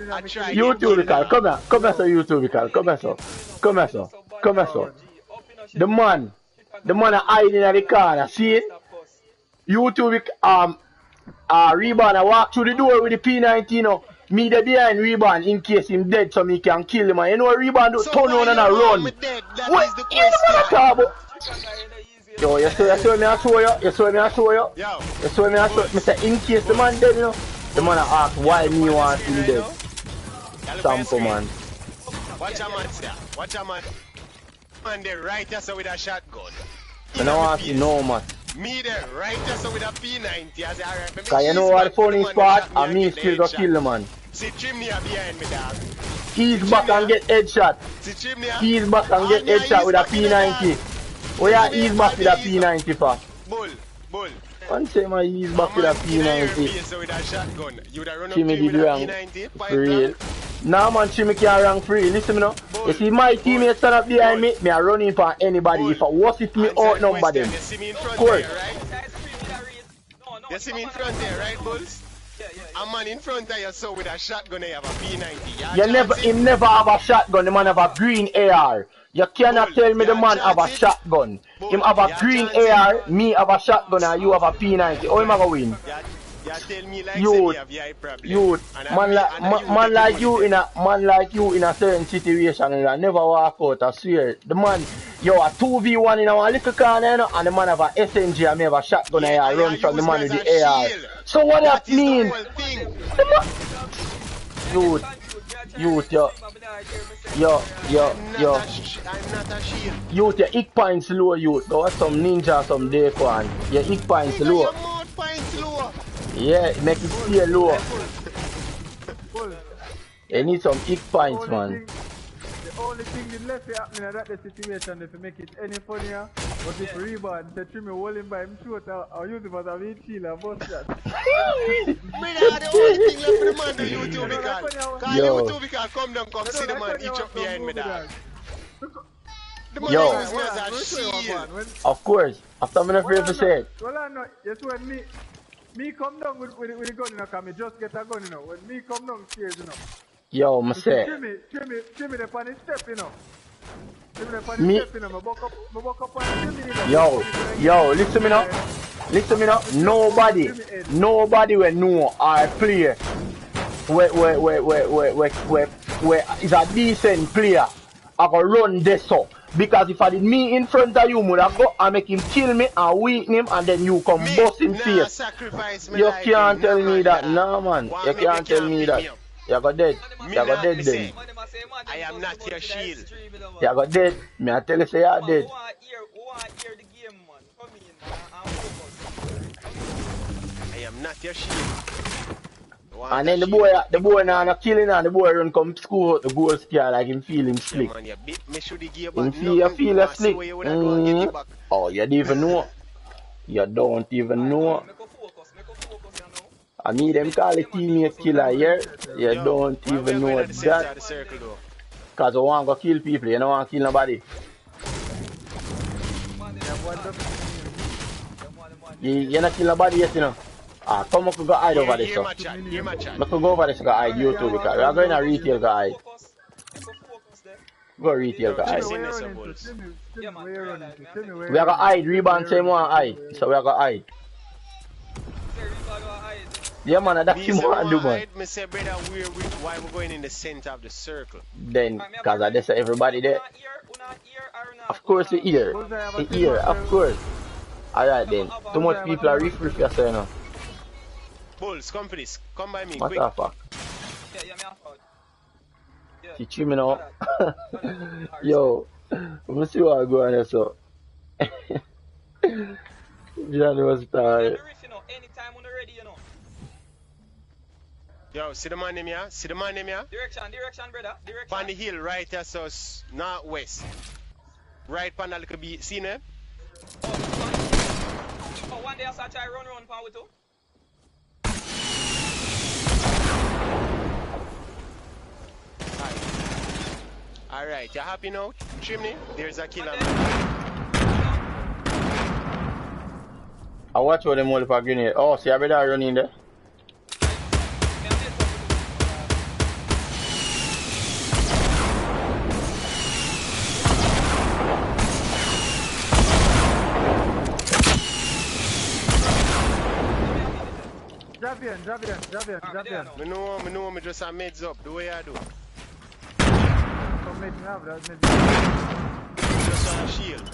come here, sir, Youtubical, come here, sir. The man hiding in the corner, see it? YouTube, Reborn, I walk through the door with the P90, you know. Me there behind Reborn in case him dead so me can kill him. And you know Reborn do turn on and a run. What you wanna talk about? Yo, you saw me I show you? You saw me I show you? You saw me I show you? Me say in case the man dead, you know. The man ask why me want him dead. Sample man. Watch a man, sir. Watch a man. Man there right there so with a shotgun. I don't want to know man. Me there right there so with a P90 as alright. Cause you know what the funny part? And me still go kill the man. See chimney behind me dog. He's back and get headshot. See chimney. He's back and get headshot with a P90. Where are he's back with a P90 for? Bull. One say my he's back with a P90. Chimmy did wrong. For real. Nah man, Chimmy can't run free. Listen me now. You see my teammates stand up behind me, me are running for anybody. If I was it me outnumber them. Of course. You see me in front there, right, Bulls? A man in front of you so with a shotgun you have a P90. Him never have a shotgun, the man have a green AR. You cannot tell me the man have a shotgun. Him have a green AR, me have a shotgun and you have a P90. How am I going to win? Youth, man like you in a certain situation and I never walk out, I swear. The man, yo, a 2v1 in our little corner, you know, and the man have a SNG and me have a shotgun and I run from the man with the AR. So what that mean? Youth, yo. Youth, your hit points low, youth. Go watch some ninja, some Daquan. Your hit points low. Yeah, make it stay low. You need some hit points, man. The only thing that left happening in that situation if you make it any funnier was if Reborn said to me holding by him short, I'll use it as a wheat chill and bust that. The only thing left for the man the Youtubical. Cause Youtubical come down, come see the man each up behind me dog. Yo, of course, after I'm not afraid to say it. Well I know, yes when me come down with the gun, you know, cause me just get a gun, you know. When me come down stairs, you know. Yo, I say. Jimmy the funny step, you know. Jimmy the funny step, you know. Me buck up on Jimmy, you know. Yo, listen me now. Nobody will know or play where is a decent player. I go run this up. Because if I did me in front of you, would I go and make him kill me and weaken him and then you come bust him face. You can't tell me that, nah man. You can't tell me that. You got dead. You got dead then. I am not your shield. You got dead. Me I tell you say you are dead. I am not your shield. And then the boy now not killing and the boy run come school out the goal scare like him feel him slick. You feel a slick. Oh, you don't even know. You don't even know. I mean them call it teammate killer here. You don't even know that. Cause you want to kill people, you don't want to kill nobody. You not kill nobody yet, you know. Come up and go hide over there, so. Let's go over there so go hide YouTube because we are going to retail go hide. Go retail go hide. We are going to hide, Rebound say more hide. So we are going to hide. Yeah man, that's him want to do man. Me say brother, why we going in the center of the circle? Then, because I just say everybody there. Of course the ear. The ear, of course. Alright then. Too much people are riff you say now. Bulls, come for this. Come by me, What quick. the fuck? Yeah, me off out. Yeah. Teach me now. Alright. Yo, let me see what I go on there, so. Johnny was Yeah, tired. the riff, you know, anytime when you're ready, you know. Yo, see the man name here? See the man name here? Direction, brother. Direction. On the hill right here, so northwest. Right on that little beat. See me? Oh, one day I start try run pan with you. Alright, you happy now? Chimney? There's a killer. I watch how them hold for grenade. Oh, see, I better run in there. Javian. Me know, me just a meds up. The way I do. Come mid, me have that mid. Just on a shield.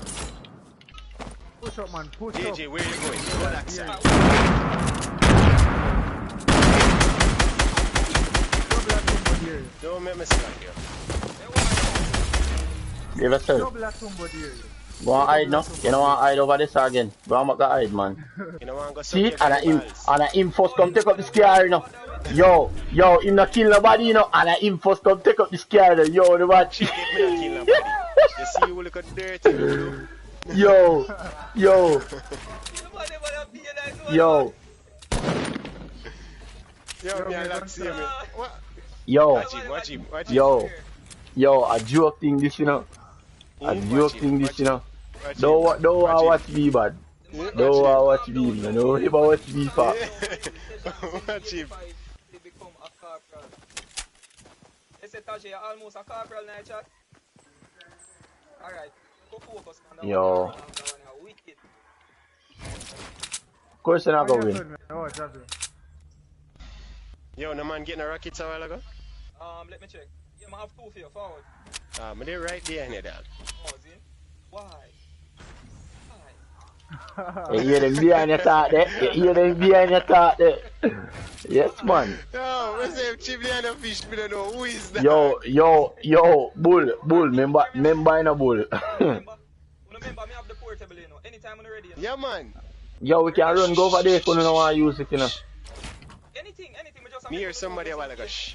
Push up, man, push up. DJ, where you going? Go that side. Don't make me stop here. Give us a Double at somebody here. go and hide now. You know want to hide over this again. Go and make the hide, man. You know what, go See it? And him first come take up the scare, you know. Yo, him not kill nobody, you know. And him first come take up the scare, yo, the watch. Check it, me not kill nobody. You see you look at dirty. Yo. Yo, me I like see me. What? Yo, Watch him. yo, a joke thing this, you know. A joke thing this, you know. Don't watch me, bad. Don't watch me, you know. Never watch me, far. Watch him. They become a corporal. They say Taji, you're almost a corporal now, chat. Alright, go focus on that Yo. one. Wicked. Of course, you're not going to win. Oh, Javian. Yo, no man getting a rockets a while ago? Let me check. Yeah, I have two for you, forward. Me they right there in dog. Oh, see? Why? You hear them behind your thought there? Yes, man. Yo, we say Chimney and the fish, we don't know who is that. Yo, bull, remember in a bull. Remember, me have the portable, you know. Anytime when you're ready, you know. Yeah, man. Yo, we can run go over there if you don't want to use it, you know. Anything, we just have Me to hear do somebody a the while ago. Shh.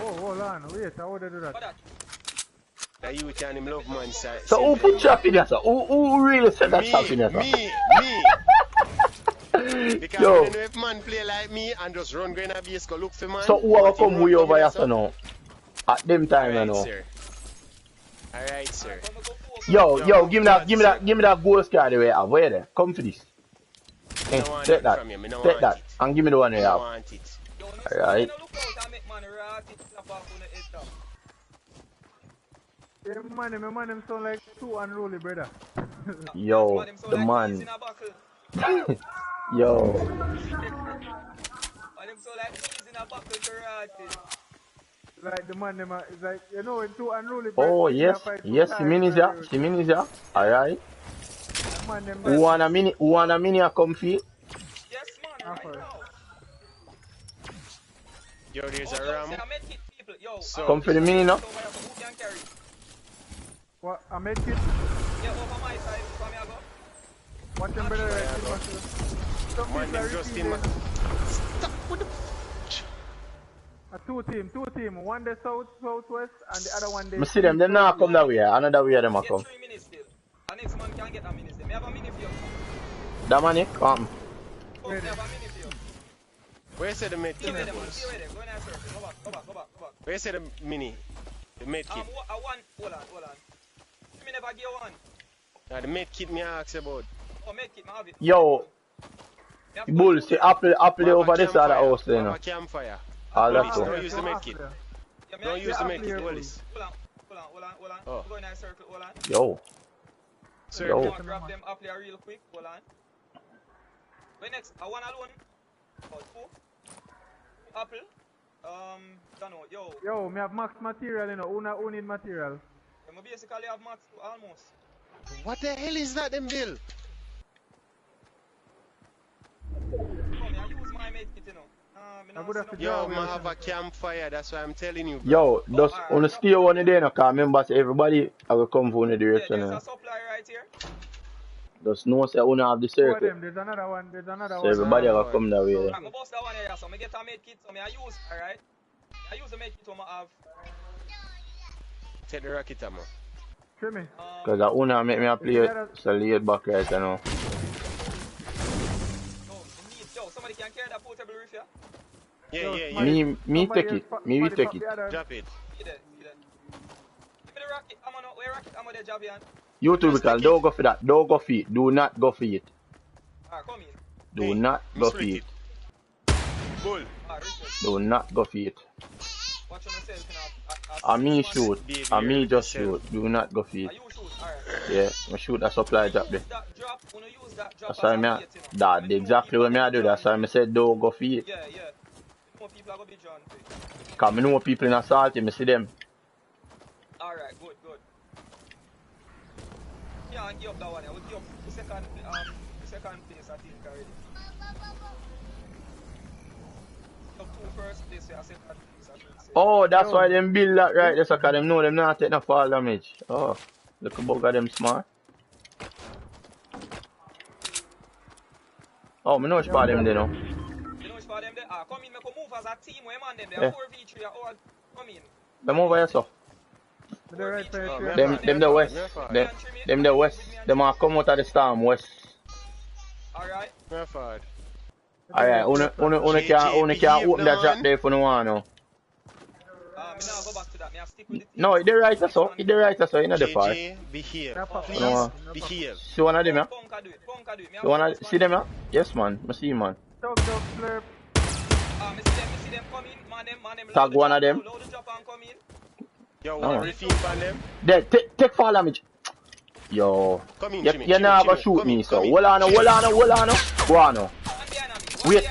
Oh, hold on, wait, how would I do that? For that. That you and him love man side. So who put trap in there, sir? Who really said that trap in there, sir? Me. Because Yo. you know if man play like me and just run going to base go look for man. So who will come way over here, sir, now? At them time, you know. Alright, sir. Come go focus. Yo, give me that ghost card the way I have. Where there? Come for this. Hey, take that. Take that. And give me the one you I have. want it. Yo, no, Alright. no look out and make man rat it, slap off on the head down. Yeah, my man, them sound like two unruly, brother. Yo, Man, them sound the like man. peas in a buckle. Yo, Man, them sound like peas in a buckle to rat it. Like the man, them is like, you know, when two unruly. oh brothers, yes, they fight yes, for she time, means so ya. She means ya. Alright. the man, them Who want a mini a comfy? Yes, man, right Offer. now. Yo, there's Oh, a yo, ram. say I met it, people. Yo, So- Come for the mini now. Who can carry? What, I made it. Yeah, over my side, from here go. Watch them, brother. Yeah, bro. Some Man, people are them just in refusing. man. Stop with the. Two team. One the southwest and the other one the. I see them now come that way. Another way them a Get come. 3 minutes still. The next man can get a minute still. Me have a minute for you. That man come. Oh, me have a minute for you. Where say the med See kit? where them, see where them. Go in that circle. Go back. Where say the mini? The med kit? One, hold on. Me never give one. The med kit me ask about. Oh, make it, me have it. Yo, Me have bull, see apple over this other house, you Have know. a campfire. All that Police, stuff. don't use the med kit. Yeah, me Don't have use the it. med kit, Hold police. Hold on. Oh. Go in that circle, hold on. Yo, Sir, Yo. I want to grab them up there real quick, hold on. Wait next, I want alone. Oh, two. Apple. Don't know, yo. Yo, me have max material, you know. Who need material? I basically have max almost. what the hell is that, them bill? I would have to Yo, draw I have a campfire, that's why I'm telling you, bro. Yo, just on the stay one day now, cause remember say everybody I will come from the direction. There's a supply right here. Just know say I have the two of circle. them. There's another one. There's another So one. everybody will come that way. I'm gonna bust that one here, so I get a med kit, so I use, alright? I use the med kit I have. Take the rocket ammo. Show me. Cause that one make me a play so laid back right now. Yo, somebody can carry that portable roof here? Yeah. Me take it. Me we take it. Drop it. See that. Give me the rocket ammo now. Where rocket ammo there, Javian? Youtubical, don't go for that. Don't go for it. Do not go for it. Alright, come in. Do not go for it. Bull. Do not go for it. Watch on yourself, you know. I me shoot. I me just shoot. Do not go for it. You shoot, alright. Yeah, I shoot a supply drop there. That drop, when you use that drop That's why me that exactly what me I do. That's why I said don't go for it. Yeah. More people are gonna be drawn to it. Cause me know people in assault, me see them. Alright, good. Yeah, and give up that one. I will give up the second place, I think, already. Up two first place, yeah, second place, I should say. Oh, that's why them build that right there, so cause them know them not take no fall damage. Oh, look about them smart. Oh, me know which part them there now. You know which part them there? Come in, make a move as a team, where man them there. Yeah. 4v3, all come in. Them over here, so. Them the west. Them the west. Them are come out of the storm west. Alright. Alright, una can open that drop there for no one now. Me now go back to that. Me I stick with it. No, it's the right so. It's the right so. You know the part. Behave. Please No. behave. See one of them, yeah? Punka do it. You wanna see them, yeah? Yes, man. I see, man. Slurp. Me see them come in. Man them. Tag one of them. Load the drop and come in. Yo, wanna refill on them? There, take fall damage. Yo. Come in, Jimmy. You're not gonna shoot me, so. Hold on. Go on now. Wait.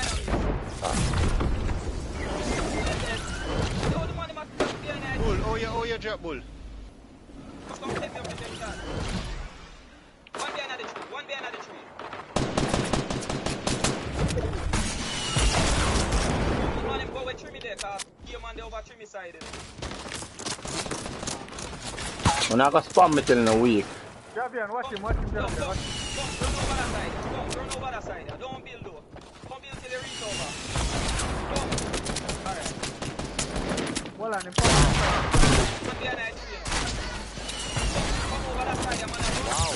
Bull, oh yeah, drop bull. One behind the tree. Man, them go with Trimmy there, cause here man, they over Trimmy side. I'm not gonna spam me till in a week. Javian, watch him, Javian. Run over that side. Don't build though. Don't build till they reach over. Alright. Well, on him. One behind that tree, come over that side, man. Wow.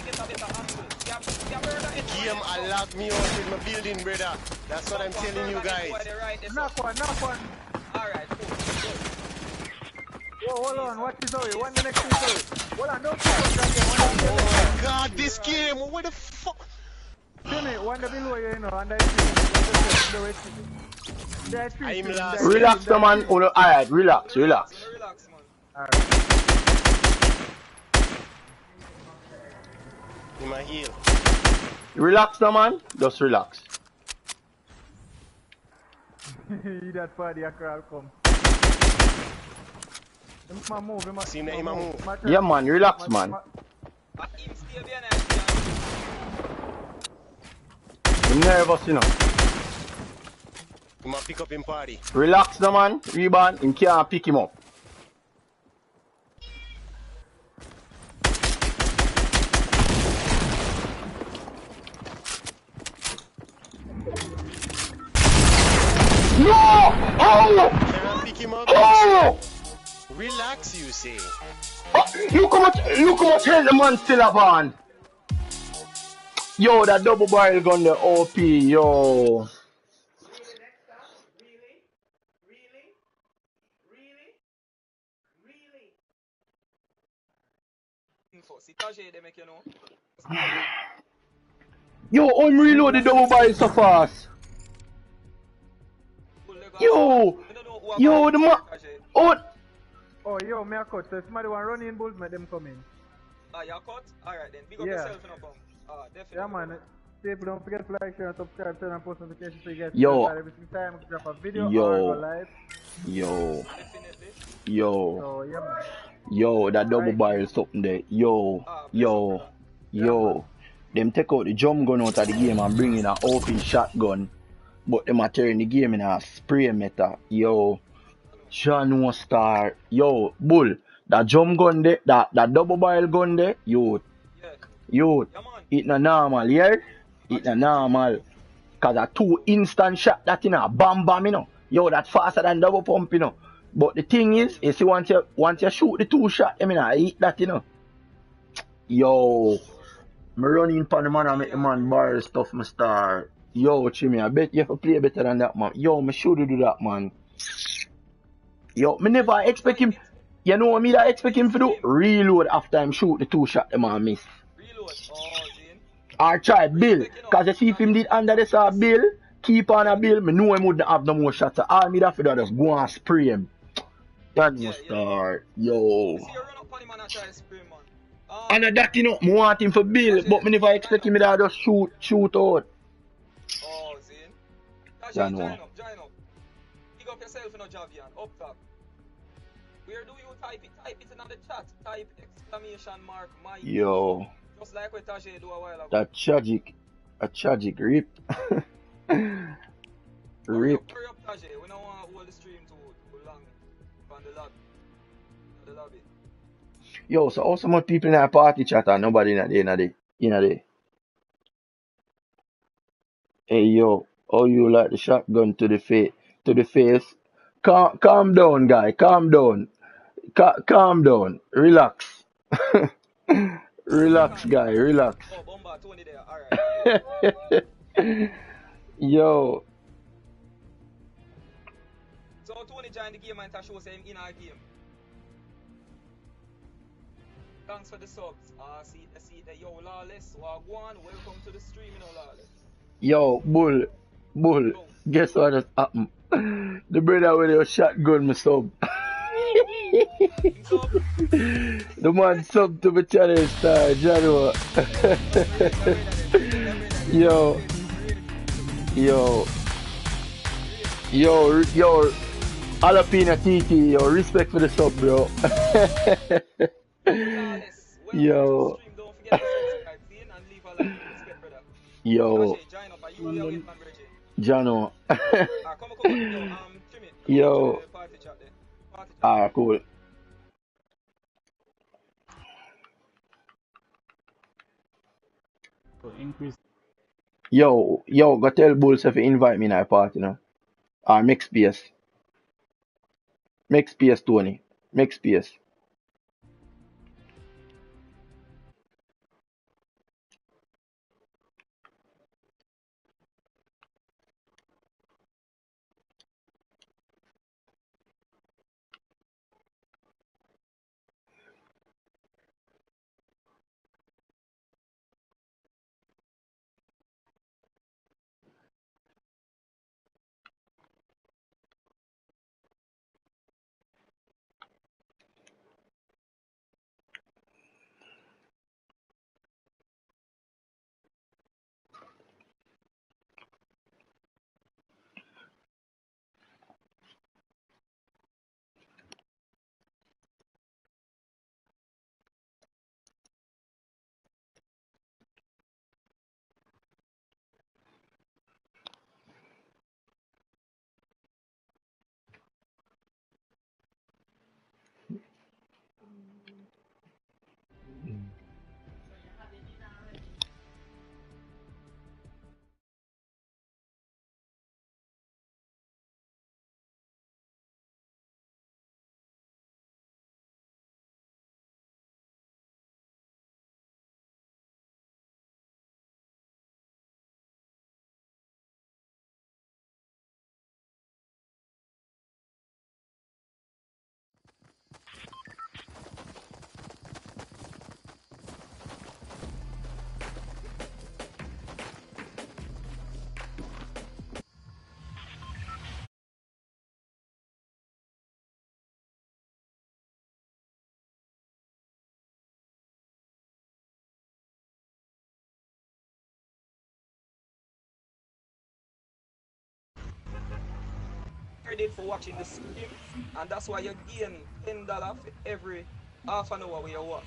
Get a better angle. Game unlock me out with my building, brother. That's what I'm telling you guys. Knock one. Alright, cool. Whoa, hold on, watch this away. One the next thing away. Hold on, don't keep Oh my god, this game, what the fuck? Jimmy, one the below you know, and that's Relax, the man. Alright, relax. Relax, man. Alright. In my heel. Relax, the man. Just relax. That party a crowd come. See him move. Yeah, man. Relax, man. I'm nervous, you know. He might pick up him party. Relax, the man. Rebound. Him can't pick him up. No! Oh! Can't pick him up. Oh! Relax, you say. Look how much hell the man still have on. Yo, that double barrel gun, the OP, yo. Yo, I'm reloaded double barrel so fast. Yo, the man. Oh, yo, me a cut. So if somebody want running bulls, make them come in. You cut? Alright then. Big up yourself, you know, definitely. Yeah, man. People don't forget to like, share, and subscribe, turn on post notifications so you get every single time we drop a video or go live. Yo. Definitely. So, yeah, man. Yo, that double barrel something there. Yo. Them take out the jump gun out of the game and bring in an open shotgun. but them a turn the game in a spray meta. Yo, Jano Star. Yo, Bull. That jump gun there, that double barrel gun there, yo, Yeah. yo, Yeah, man. it not normal, yeah? It not normal. Cause a 2 instant shot that you know, bam bam, you know. Yo, that faster than double pump, you know. But the thing is, you see once you shoot the 2 shot, I mean I hit that, you know. Yo, me running pan the man and make the man borrow stuff my star. Yo, Chimmy, I bet you have to play better than that, man. Yo, me should do that, man. Yo, me never expect him. You know what me that expect him to do? Reload after him shoot the 2 shot the man miss. Reload. Oh, Zane. Or try Bill. Cause you see if him did under the saw Bill, keep on a Bill, me know him wouldn't have no more shots. So all me that for that just go and spray him. That Yeah, must yeah. start. Yo. You see you run up on him and I try to spray, man. And that you know, me want him for Bill, but me never expect him to just shoot out. Oh, Zane. Yeah, Join no. up, join up. Pick up yourself in a Javian, up top. Where do you type it? Type it in the chat. Type exclamation mark my. Yo. Just like what Tajay do a while ago. That tragic rip. Rip. Hurry up, Tajay. We don't want to hold the stream too long on the lobby. Yo, so also much people in that party chat and nobody in there. Hey yo, how you like the shotgun to the face? Calm down, guy. Calm down. Calm down. Relax. Relax, guy. Relax. Oh, Bomba, Tony there. Alright. Yo. So Tony joined the game and show him in our game. Thanks for the subs. See the yo Lawless. Wagwan, welcome to the stream, you know, Lawless. Yo, Bull. Yo. Guess what just happened? The brother with your shotgun me sub. Sub? The man sub to the channel star, Jano. Yo. Jalapeno TT, yo, respect for the sub, bro. Yo. Don't forget to subscribe and leave a like. Respect, brother. Yo. Join up. You will wait, man, Jano. Come on. Jimmy. Yo. Party chat there. Cool. Increase. Yo, go tell Bulls if you invite me in our party now. Or make space. Make space, Tony. Make space. Credit for watching the stream, and that's why you gain $10 for every half an hour where you watch.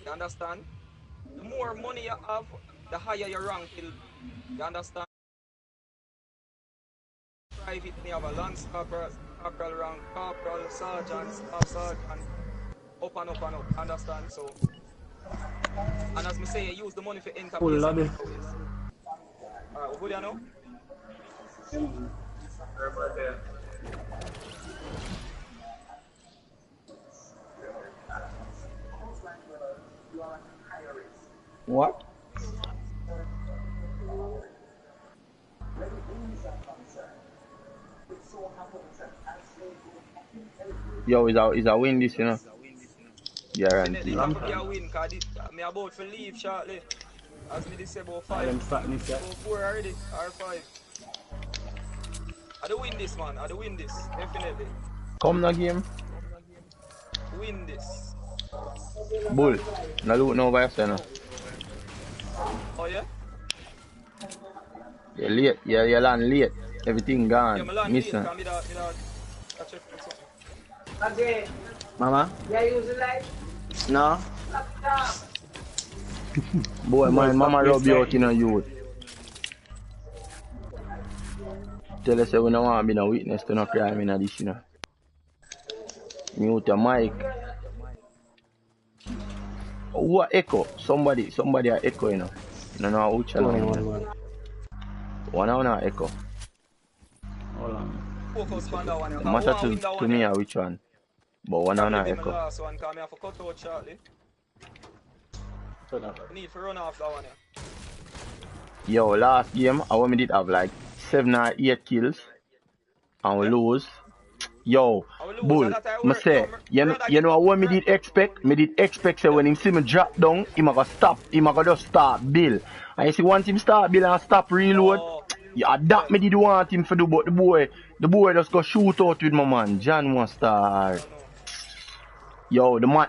You understand? The more money you have, the higher your rank will be. You understand? private, me have a lance corporal, corporal rank, corporal, sergeant, staff sergeant, up and up and up, understand? So, and as me say, you use the money for enter Full of it. Alright, what good you know? What? Yo, is a win this, you know? Guarantee. It's not be a win, because I'm about to leave shortly. As me say about 5. About 4 already, or 5. I do win this, man. I do win this, definitely. Come na game. Win this. Bull. Na loot no by yourself, no. Oh, yeah? You're late. You land late. Everything gone. Yeah, me land Missing. late, because I check for something. Okay. Mama? Yeah, use the light. No. Boy, my mama rub you out in a youth. Tell us that we don't want to be no witness to no crime in this, you know. Mute your mic. What echo? Somebody are echo, you know. No, no, which one? One hour echo. Hold on. Focus on that one. Matter to me, which one? But one hour echo. Last one, because I have to cut out shortly. I need to run off that one. Yo, last game, I want me did have like 7 or 8 kills. And we lose. Yo, Bull, I say, you know what me did expect? Me did expect say when him see me drop down, him gonna stop, him gonna just start build. And you see once him start build and stop reload, yeah, that me did want him for do, but the boy just go shoot out with my man, John Mustard. Yo, the man,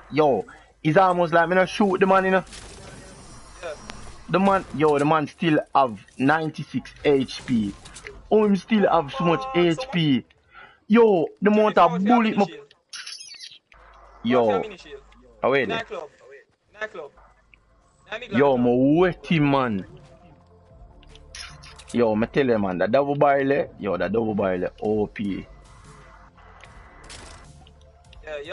it's almost like me not shoot the man, you know. The man still have 96 HP. Oh, him still have so much HP. Yo, the amount of bullet. Yo, wait there. Nightclub. Yo, my wetty man. Yo, me tell you man, that double barrel, OP. Yeah,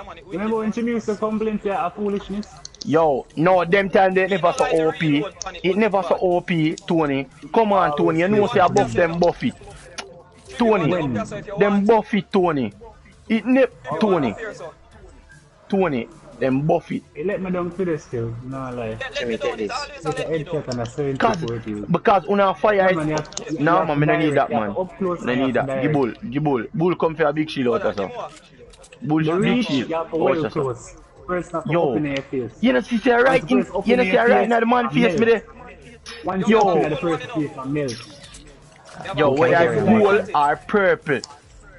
man. Remember when Jimmy used to complain for a foolishness? Yo, no, them time they never so OP. It never so OP, Tony. Come on, Tony, you know say above them buff it. Tony, them buff it, Tony. It Tony, them buff it. He let me down for this still, no lie. Let me down, it's always a let me down. Because una fire it. No man, I need that man. I need that. Bull. Bull come for a big shield out or so. Bull big shield. Yo, you know see right in, you know see right now the man face me there. Yo, whether it's gold or purple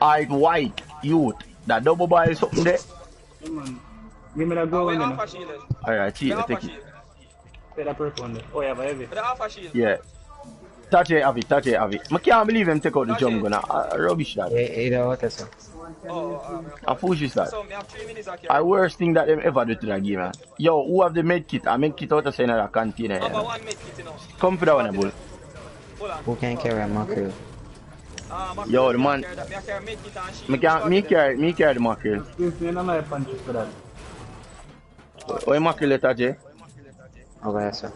or white, youth, that double bar is something there. Give me that gold one. Alright, take it. Take that purple one. Oh, yeah, but heavy. Yeah. Touch it, have it. I can't believe him take out the jump gun. Rubbish that. I push this that. I worst thing that them ever do to that game, man. Yo, who have the med kit? I med kit out of another container. Come for that one, bull. Who can carry a mackerel? Yo, the man. Me carry the mackerel. What mackerel let Jay? Okay, sir.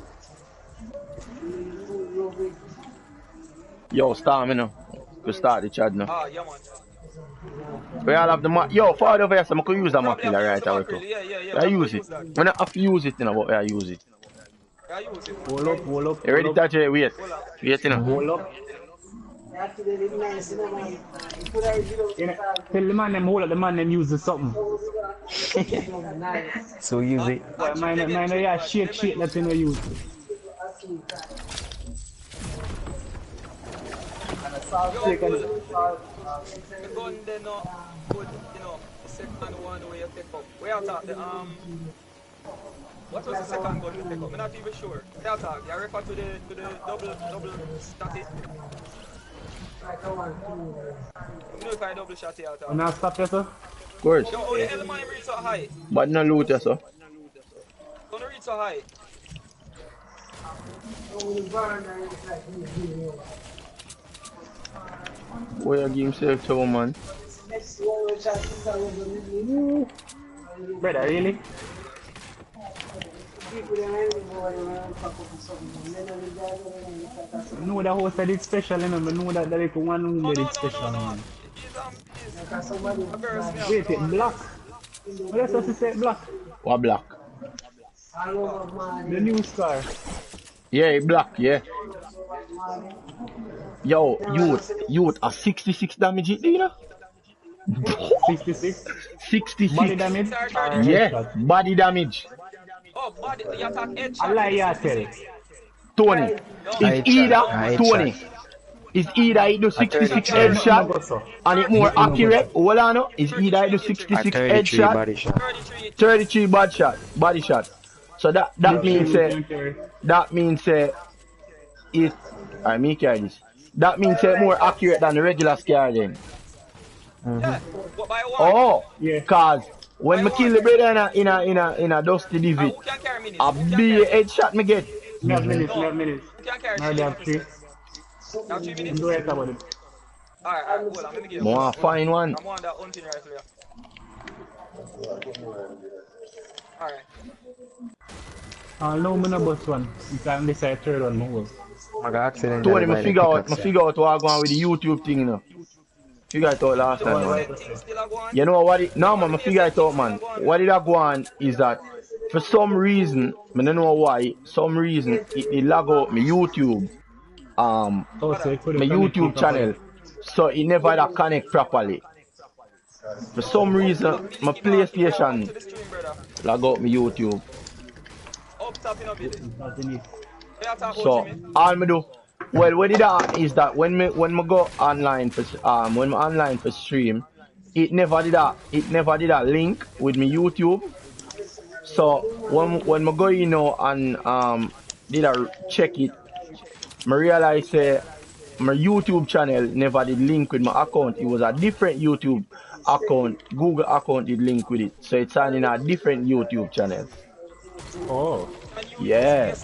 Yo, start me now. To start the chat now. Yeah, man. We all have the yo, forward over here, so I could use a mackerel right away. I use it. I don't have to use it, you know, but I use it. Hold up. You ready to Jay? Wait, you know. Hold up. Tell the man them hold up, the man them use something. So use it. Mine, yeah, shake, let him use it. The gun they not good, you know, the second one where you take up. Where you talk, what was the second gun you take up? I'm not even sure. Where you talk, you refer to the double static. You know if I double shot here, you talk. Now stop there, sir. Of course. Yo, the hell mine reach so high? But no loot, sir. Gonna reach so high. Where you give himself to, man? Brother, really? No, the host that is special, you know. I know that there is one room that is special, man. Wait, it black? What else does it say black? What black? The new star. Yeah, it black, yeah. Yo, youth, a 66 damage it, you know? 66? 66. Body damage? Yeah, body damage. Oh, body, you attack headshot. I lie, you tell. Tony. It's either, Tony. It's either it do 66 headshot and it more accurate. Hold on, no. It's either it do 66 headshot, body shot. 33 body shot. So that means it. I make this. That means more accurate than the regular scar then. Yeah. What, by one? Oh, Yeah. Cause when I kill the brother in a dusty divot, Who can carry minutes? a big headshot me get. We have minutes, we have minutes. Who can carry Now they have 3. Now 3 minutes? Do it about it. Alright, hold on, let me get More fine one. I'm on that hunting rifle here. Alright. No, I'm not bus one. You can decide third one move. I got accident. Tony, I figure out what I go on with the YouTube thing, you know. Figure it out last time. You know what it, no man, I figure it out, man. What did I go on is that for some reason, I don't know why, some reason it lag out my YouTube my YouTube channel. So it never had connect properly. For some reason my PlayStation lag out my YouTube. So all me do, well, what it is that when I go online for when I online for stream, it never did a link with my YouTube. So when I go in now and did I check it, I realize my YouTube channel never did link with my account. It was a different YouTube account. Google account did link with it. So it's on in a different YouTube channel. Oh. Yeah.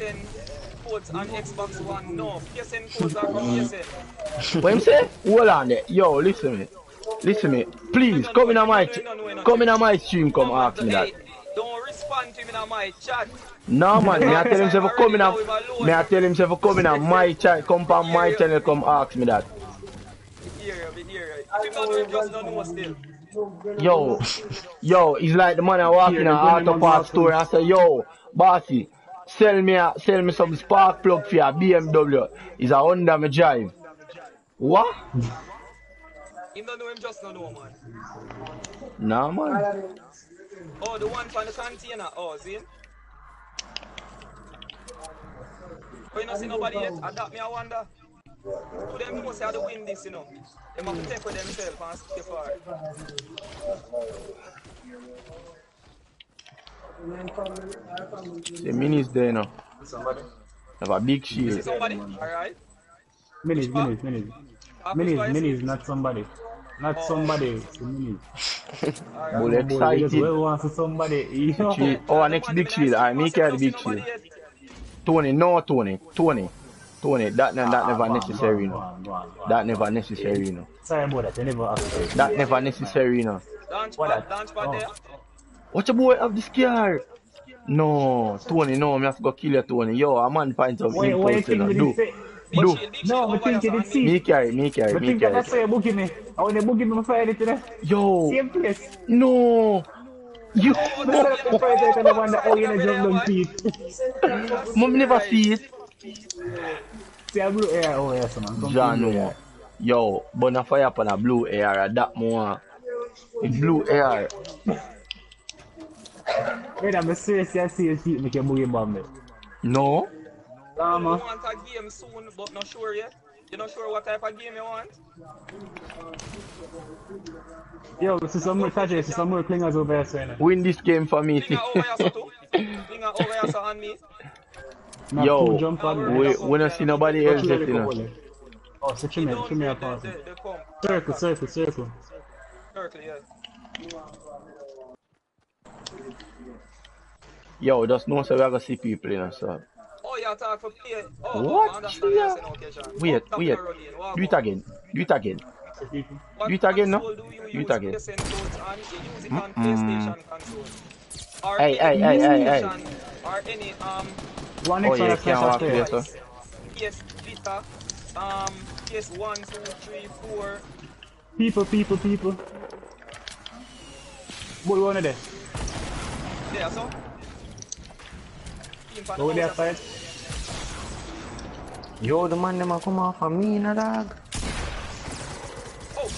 Codes on Xbox One, no. PSN codes are from PSN. What you say? Hold on there. Yo, listen me. Please, come in my stream, come ask me that. Don't respond to me in my chat. No man, me I tell him to come in my chat, come on my channel, come ask me that. Yo, it's like the man I walk in an auto parts store and say, yo, bossy, sell me some spark plug for your BMW. It's a Honda me drive. What? Him don't know, him just don't know, man. Nah, man. Oh, the one from the container. Oh, see him? Oh, you don't see nobody yet? Adapt me, I wonder. To them must have to win this, you know. They have to take for themselves and stay far. The minis there now. Have a big shield. Somebody? Alright. Minis, not somebody. Not somebody, it's minis. Bull excited. Well, wants somebody. Oh, next big shield. I make it the big shield. Tony, that never necessary, you know. That never necessary, you know. Sorry about that, I never asked. That never necessary, you know. Launch pad there. What your boy have this car? No, Tony, no, I have to go kill you, Tony. Yo, a man find some impulse, you know. Do. No, I think it's see. Me carry. I think that's why you're booking me. I want to book him and fire it today. Yo. Same place. No. You. Oh, you know, jump down feet. Mom never see it. See a blue air. Oh, yes, man. John, yo, burn a fire upon a blue air. That more. It's blue air. Wait, I'm serious. I see you see me can boogie bomb it. No. You want a game soon, but not sure yet? You're not sure what type of game you want? Yo, this is some more touches, some more clingers over here, so win this game for me. Clinger over here, so too? Clinger over here, so on me? Yo, we don't see nobody else yet, you know. Oh, so trim me apart. Circle. Circle, yeah. Yo, just know so we are gonna see people, you know, so. Oh, you talk for play. Oh, what? I understand. Wait. Do it again. What Do it again, no? console do you Do use it again. PSN codes on? You use it on PlayStation console. Or Hey, any hey. PlayStation or any One Oh extra yeah, that's can't not walk fair. here, so. PS Vita, PS 1, 2, 3, 4. People. Bull one of them. There, so. Go with their side. Yo, the man them a come off of me, no dog. Oh,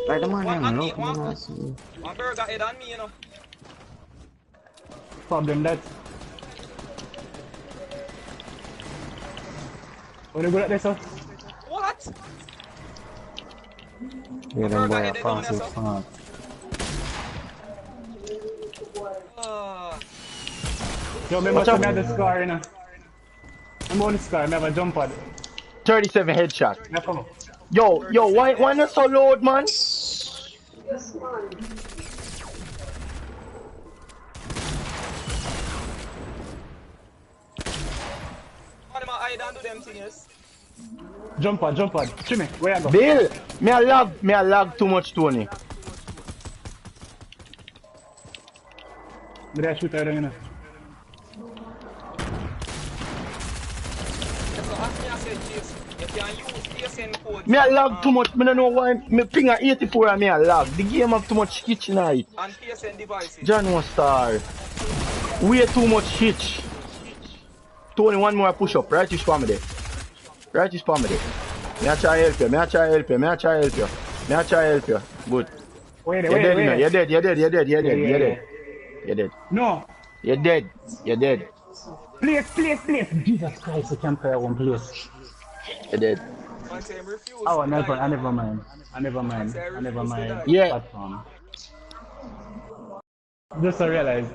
Like the man one them on me, look, man, I see. one burger head on me, you know. Problem that. When you go like this, sir? What? Yeah, them boy are Burger fast headed as down fuck. Yo, remember to me at the scar, you know. I'm on the scar, I have a jump pad. 37 headshot. Yeah, come on. Yo, why not so loud, man? Yes, man. What am I don't do them things? Jump pad. Jimmy, where you go? Bill, me a lag too much, Tony. Did I shoot her, you know? So as me I said, Jason, you can use PSN codes. Me a lag too much, me don't know why. Me ping at 84 and me a lag. The game have too much hitch in it. And PSN devices. John was star. Way too much hitch. Tony, one more push up. Right is for me there. Right is for me there. Me a try help you. Me a try help you. Good. Wait. You're dead. You're dead. No. You're dead. Place. Jesus Christ, I can't play one place. You're dead. One time refuse. Oh, I never mind. Yeah. Platform. Just to realize,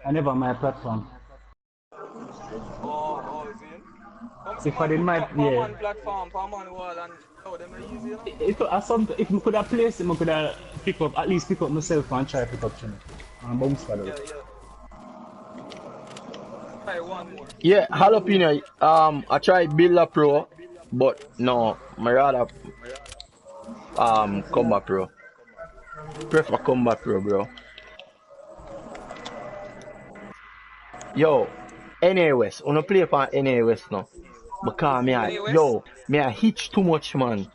I never mind platform. Oh, is it? If I didn't mind, yeah. One platform, palm on wall, and oh, them are easy, you know? If I could have placed it, I could have pick up myself and try to pick up Chino. And bounce for Yeah. Try one more. Yeah, jalapeno. I tried Builder Pro, but no, I rather Combat Pro. Prefer Combat Pro, bro. Yo, NAS. Wanna play for NAS now? Because me a hitch too much, man.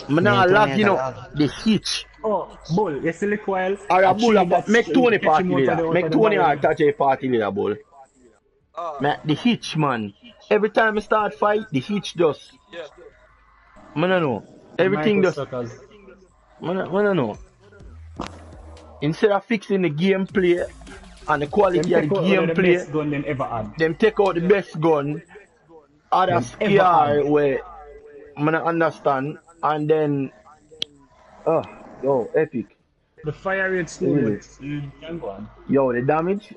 Me nah lag, you know, the hitch. Oh, Bull, you still while. Or a bull, make Tony party leader. Make Tony or touch a party leader, bull. The hitch, man. Every time I start fight, the hitch just. Yeah. I don't know. Everything just. I don't know. Instead of fixing the gameplay and the quality of the gameplay, them take out the best gun. Other scare where I don't understand. And then. Yo, epic. The fire rate still works. Yo, the damage?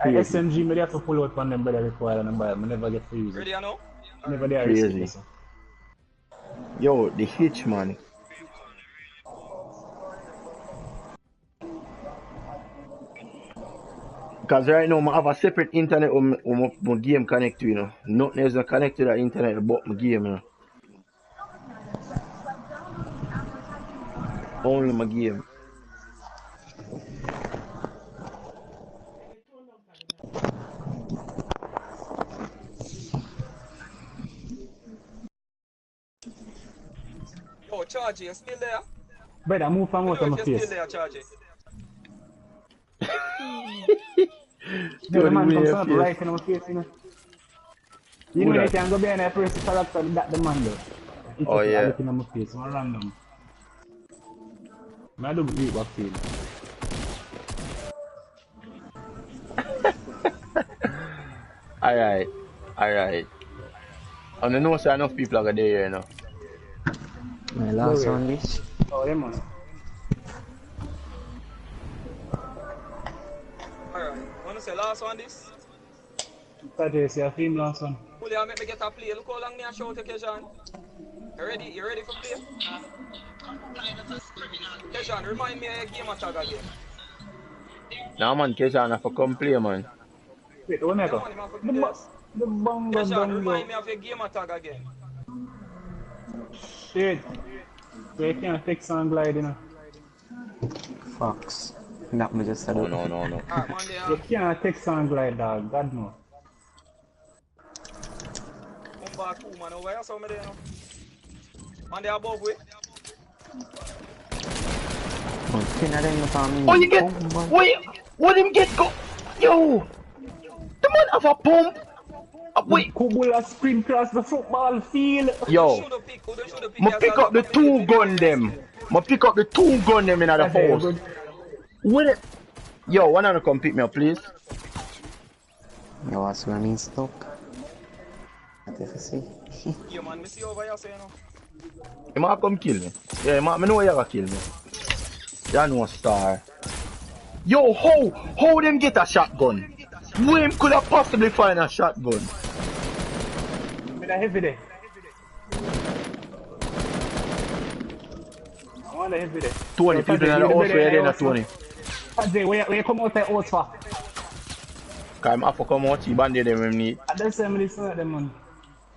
SMG, I have to pull out on them, but I require and buy them. I never get to use it. Ready or no? Never there. Crazy. Yo, the hitch, man. Because right now, I have a separate internet with my game connect to, you know. Nothing else connected to the internet but my game, you know. Only my game. Oh, Chargy, you still there? Better move from out of my You're face. still there, Chargy. The man comes up right in my face, you know. You know, you can go behind a person character that the man does. Oh, yeah. Looking at my face, one random. I do eat vaccine. Alright. And I know so enough people are there here, you know. My last one this. Oh, yeah, man. Alright, wanna say last one this? Saturday, see a film last one. Julia, make me get a play. Look how long me a shout to Kejan. You ready for play? Kejan, remind me of your game attack again. Nah, man, Keshan, I have to come play, man. Wait, one minute. The bongo Kejan, bongo. remind me of your game attack again. Shit. So you can't fix and glide, you know. Fox. That me just said No, it. no, no, no. Alright, man, they You can't fix and glide, dog. God no. come back, cool, man. Over here, somebody, you know. Man, they above we. Oh, can I them from Oh, you get. me? Wait, what him get go? Yo, the man have a pump. Wait, Kubula sprint across the football field. yo, Who don't shoot the pick me as pick a up the two populated gun area them. still. Me pick up the two gun them in the That's very force. good. What it? Yo, one of them come pick me up, please. Yo, what's when me stuck? What if you see? Yeah, man, me see over here, so you know. He might come kill me. Yeah, me know he gonna kill me. You know star. Yo, how them get a shotgun? Where him could have possibly find a shotgun? With a heavy day. I want a heavy day. 20 people in the house where they not 20. Tajay, where you come out the house for? Cause I'm after come out, he banded them when need. At the same time, them man.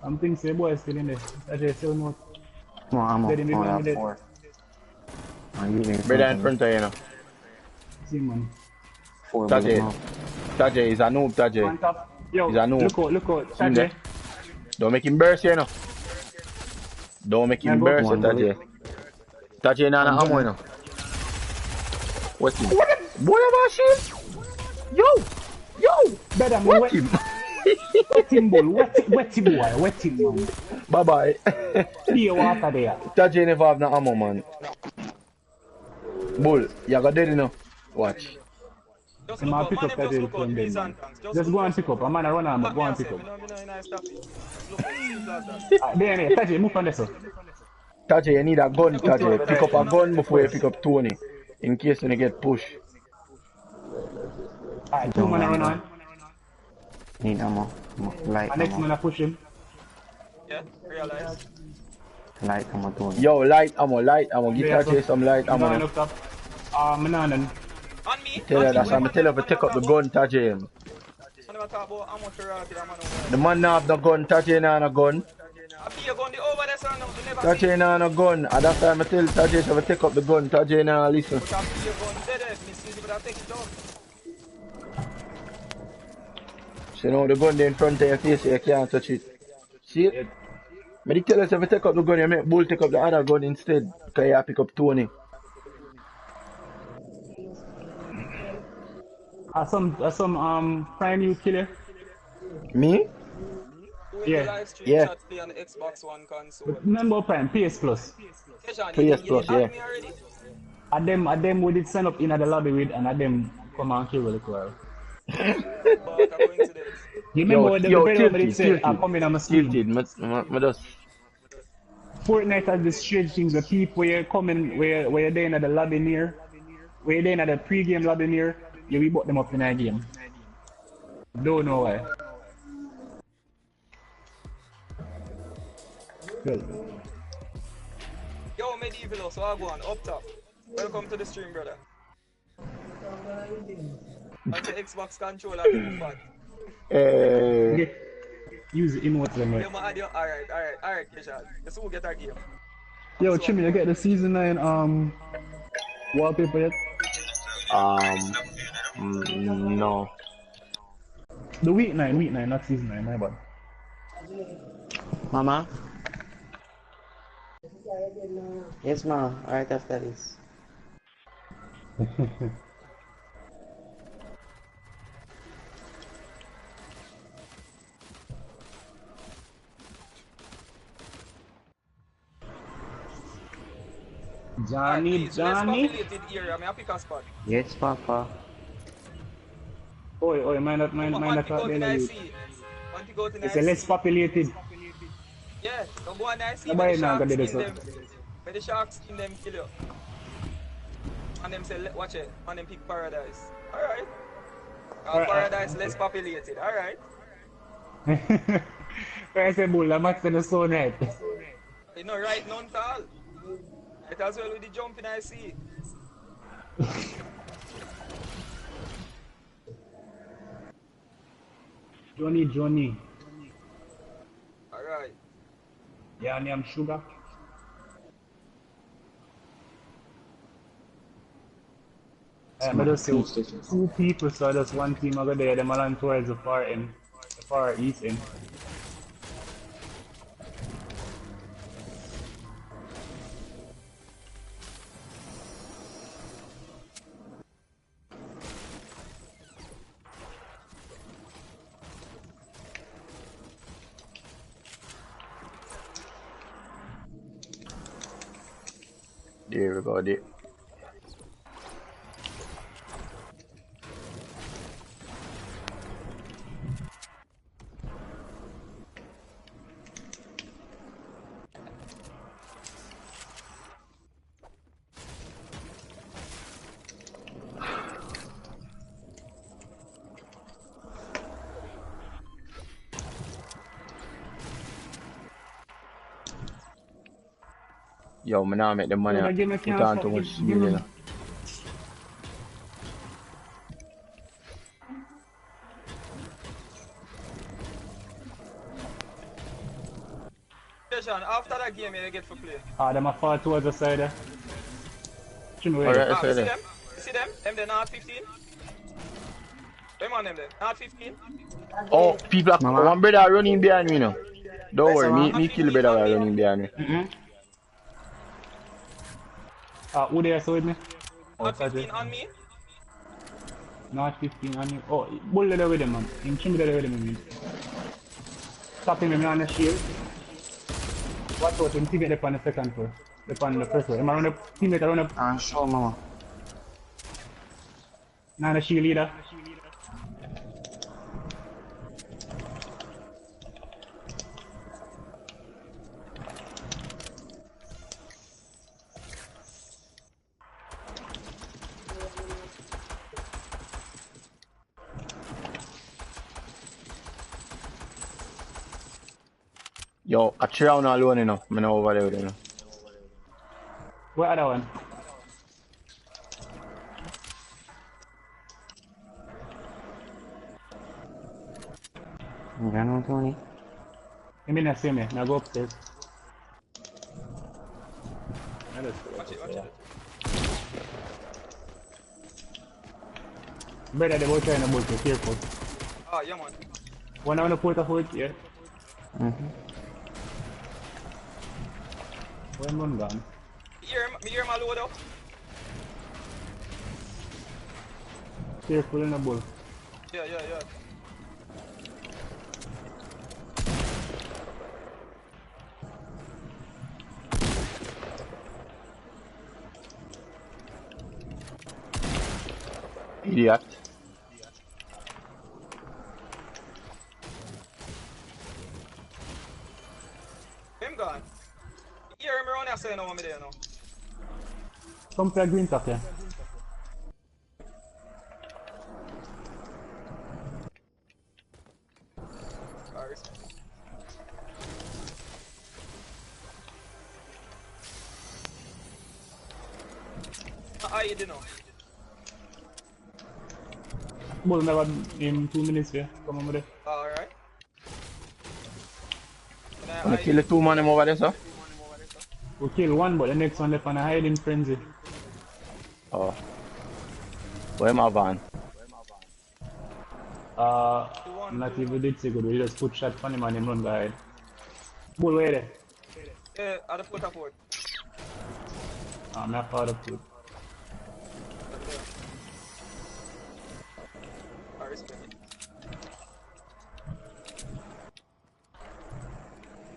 I'm thinking say boy is still in there. Tajay still not. Come on, I'm Ready, me up. man, Oh, with that it. 4. Are you in Brother in front front of you know. See man. 4 bullet Tajay. now. Tajay is a noob, Tajay. On top. Yo, He's a noob. look out, See him Tajay. there? Don't make him burst you know. Don't make him Yeah, go. burst you, One bullet. Tajay. Tajay na I'm ammo done. you know. What's him? Boy have a shield? Yo! Better me What wet, him? wet him bull, wet him boy, wet him man. Bye bye. Clear water there. Tajay never have no ammo man. Bull, you got dead enough. Watch. Just I'm look gonna out, pick man, up them just Tajay look out, from them please man. and thanks. Just look go and out. pick up. I'm gonna run on, but What go me and I pick say? up. Me no nice stop it. Just look out, simple as that. There, Tajay, move on this one. Tajay, you need a gun, Pick up Tajay. Tony, Pick Tajay, up you a wanna go gun there before you first. pick up Tony. In case you get pushed. Alright, 2 Don't man run run, on. Need ammo. Light And next ammo. man I push him. Yeah, realize. Light ammo, Tony. Yo, light ammo. Get There, Tajay some light I'm ammo. going No. up top. Manan. On me, Tell her that's where I'm man tell her them, to man take them up the talk gun, about? Tajay. Man them talk about how much karate that man over The there. man now have the gun, Tajay now have a gun. I be a gun the over there, son, you never see. Tajay now have a gun. And that's why I tell Tajay to take up the gun. Tajay now listen. But I be a gun dead, me see but I take it out. So now the gun there in front of your face, so you can't touch it. See it? But he tell us if you take up the gun, you make Bull take up the other gun instead. Cause you pick up Tony. Some prime youth killer. Me? Who in Yeah. the live stream Yeah. chat play on the Xbox One console? But remember prime, PS Plus. Keshan, PS you Plus, did add yeah. me already? At them we did sign up in the lobby with and at them come and kill really well. But a coincidence. You remember what the brother when it said, I tilted. come in on my screen. Tilted. Me just... Fortnite has this strange things where people where you're coming where you're there in the lobby near, where you're there in the pre-game lobby near, you we bought them up in our game. Don't know why. Good. Yo, Medieval, so I go on, up top. Welcome to the stream, brother. That's the Xbox controller, big fat. Use the emotes them Yo, right. man, add your, alright, Keshan. Let's go get our game. Yo, Chimmy, you get the season 9 wallpaper yet? No. The week 9, not season 9, my bad. Mama? Yes, ma. Right after this. Johnny. Less populated area, may I pick a spot? Yes, Papa. Oi, mind that Man, out go there. to Youth. IC. Man, go to It's a less IC. populated. Yeah, don't go on IC, Nobody where the now sharks gonna do skin this, them. Where the sharks skin them kill you. And them say, watch it, and them pick paradise. Alright. Paradise less populated, alright. I say bull, I'm at the stone right. You know, right none tall. It as well with the jumping I see. Johnny. Alright. Yeah, name Sugar. I just see two people, so just one team over there, them along towards the far end, the far east end. There we go, there. Yo, man, now make the money. Put on too much skill, you know. After that game, you get for play. Ah, them are far towards the side there. Alright, You see there. them? You see them? Them there not 15? Them on them there, not 15? Oh, people are one brother running behind me now. Don't worry, me kill brother while running behind me. Who there so with me? Not 15 on me? Not 15 on you. Oh, bull there with him, man. Him chimney there with him, man. Stopping him on the shield. Watch out, him teammate up on the second floor. Up on the first floor. Him around the teammate around the... Ah, sure, mama. Now the shield leader. Yo, I try on alone, you know. I'm not over there with you know. What other one? You got no Tony? Him in the same way. Now go upstairs. Watch it. Brother, they both trying to bolt, so careful. Ah, yeah, man. One on the port of wood, yeah. One gone. Me hear my load up. Careful in the bull. Yeah. Idiot. Him gone. You hear me around here saying no me there now. Come play green top, yeah. Sorry. You didn't know. Bull never in 2 minutes, yeah. Come on with it. Alright. I'm gonna kill the two man over there, sir. We kill one, but the next one left on a hiding frenzy. Oh. Where my van? Not even did say good. We just put shot on him and him run behind. Bull, where there? Yeah, I'll put a port. I'm not part of it. I respect it.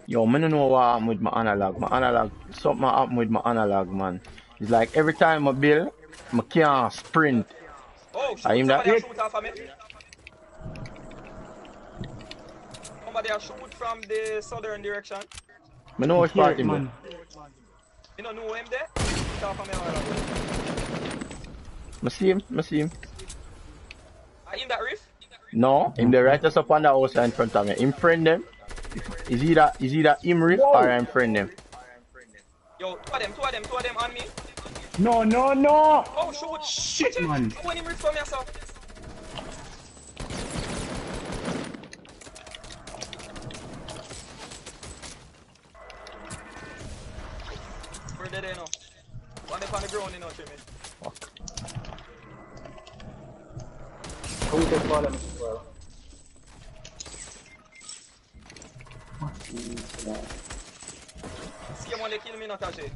Yo, I don't know what happened with my analog. Something happened with my analog, man. It's like every time I build, I can't sprint. Oh, shoot, somebody somebody shoot off of me. Somebody shoot from the southern direction. I know which part him man. You don't know him there? Shoot off of me all I see him. in that reef? No, him the right just up on the house in front of me. Him friend them. Is either him riff or I'm friend them. Yo, two of them on me. No. Oh, shoot. Shit, man. I want him riff from yourself. Where they now? One up on the ground, you know, Jimmy. Fuck. Who can follow me as well? See him when they kill me, not Taji.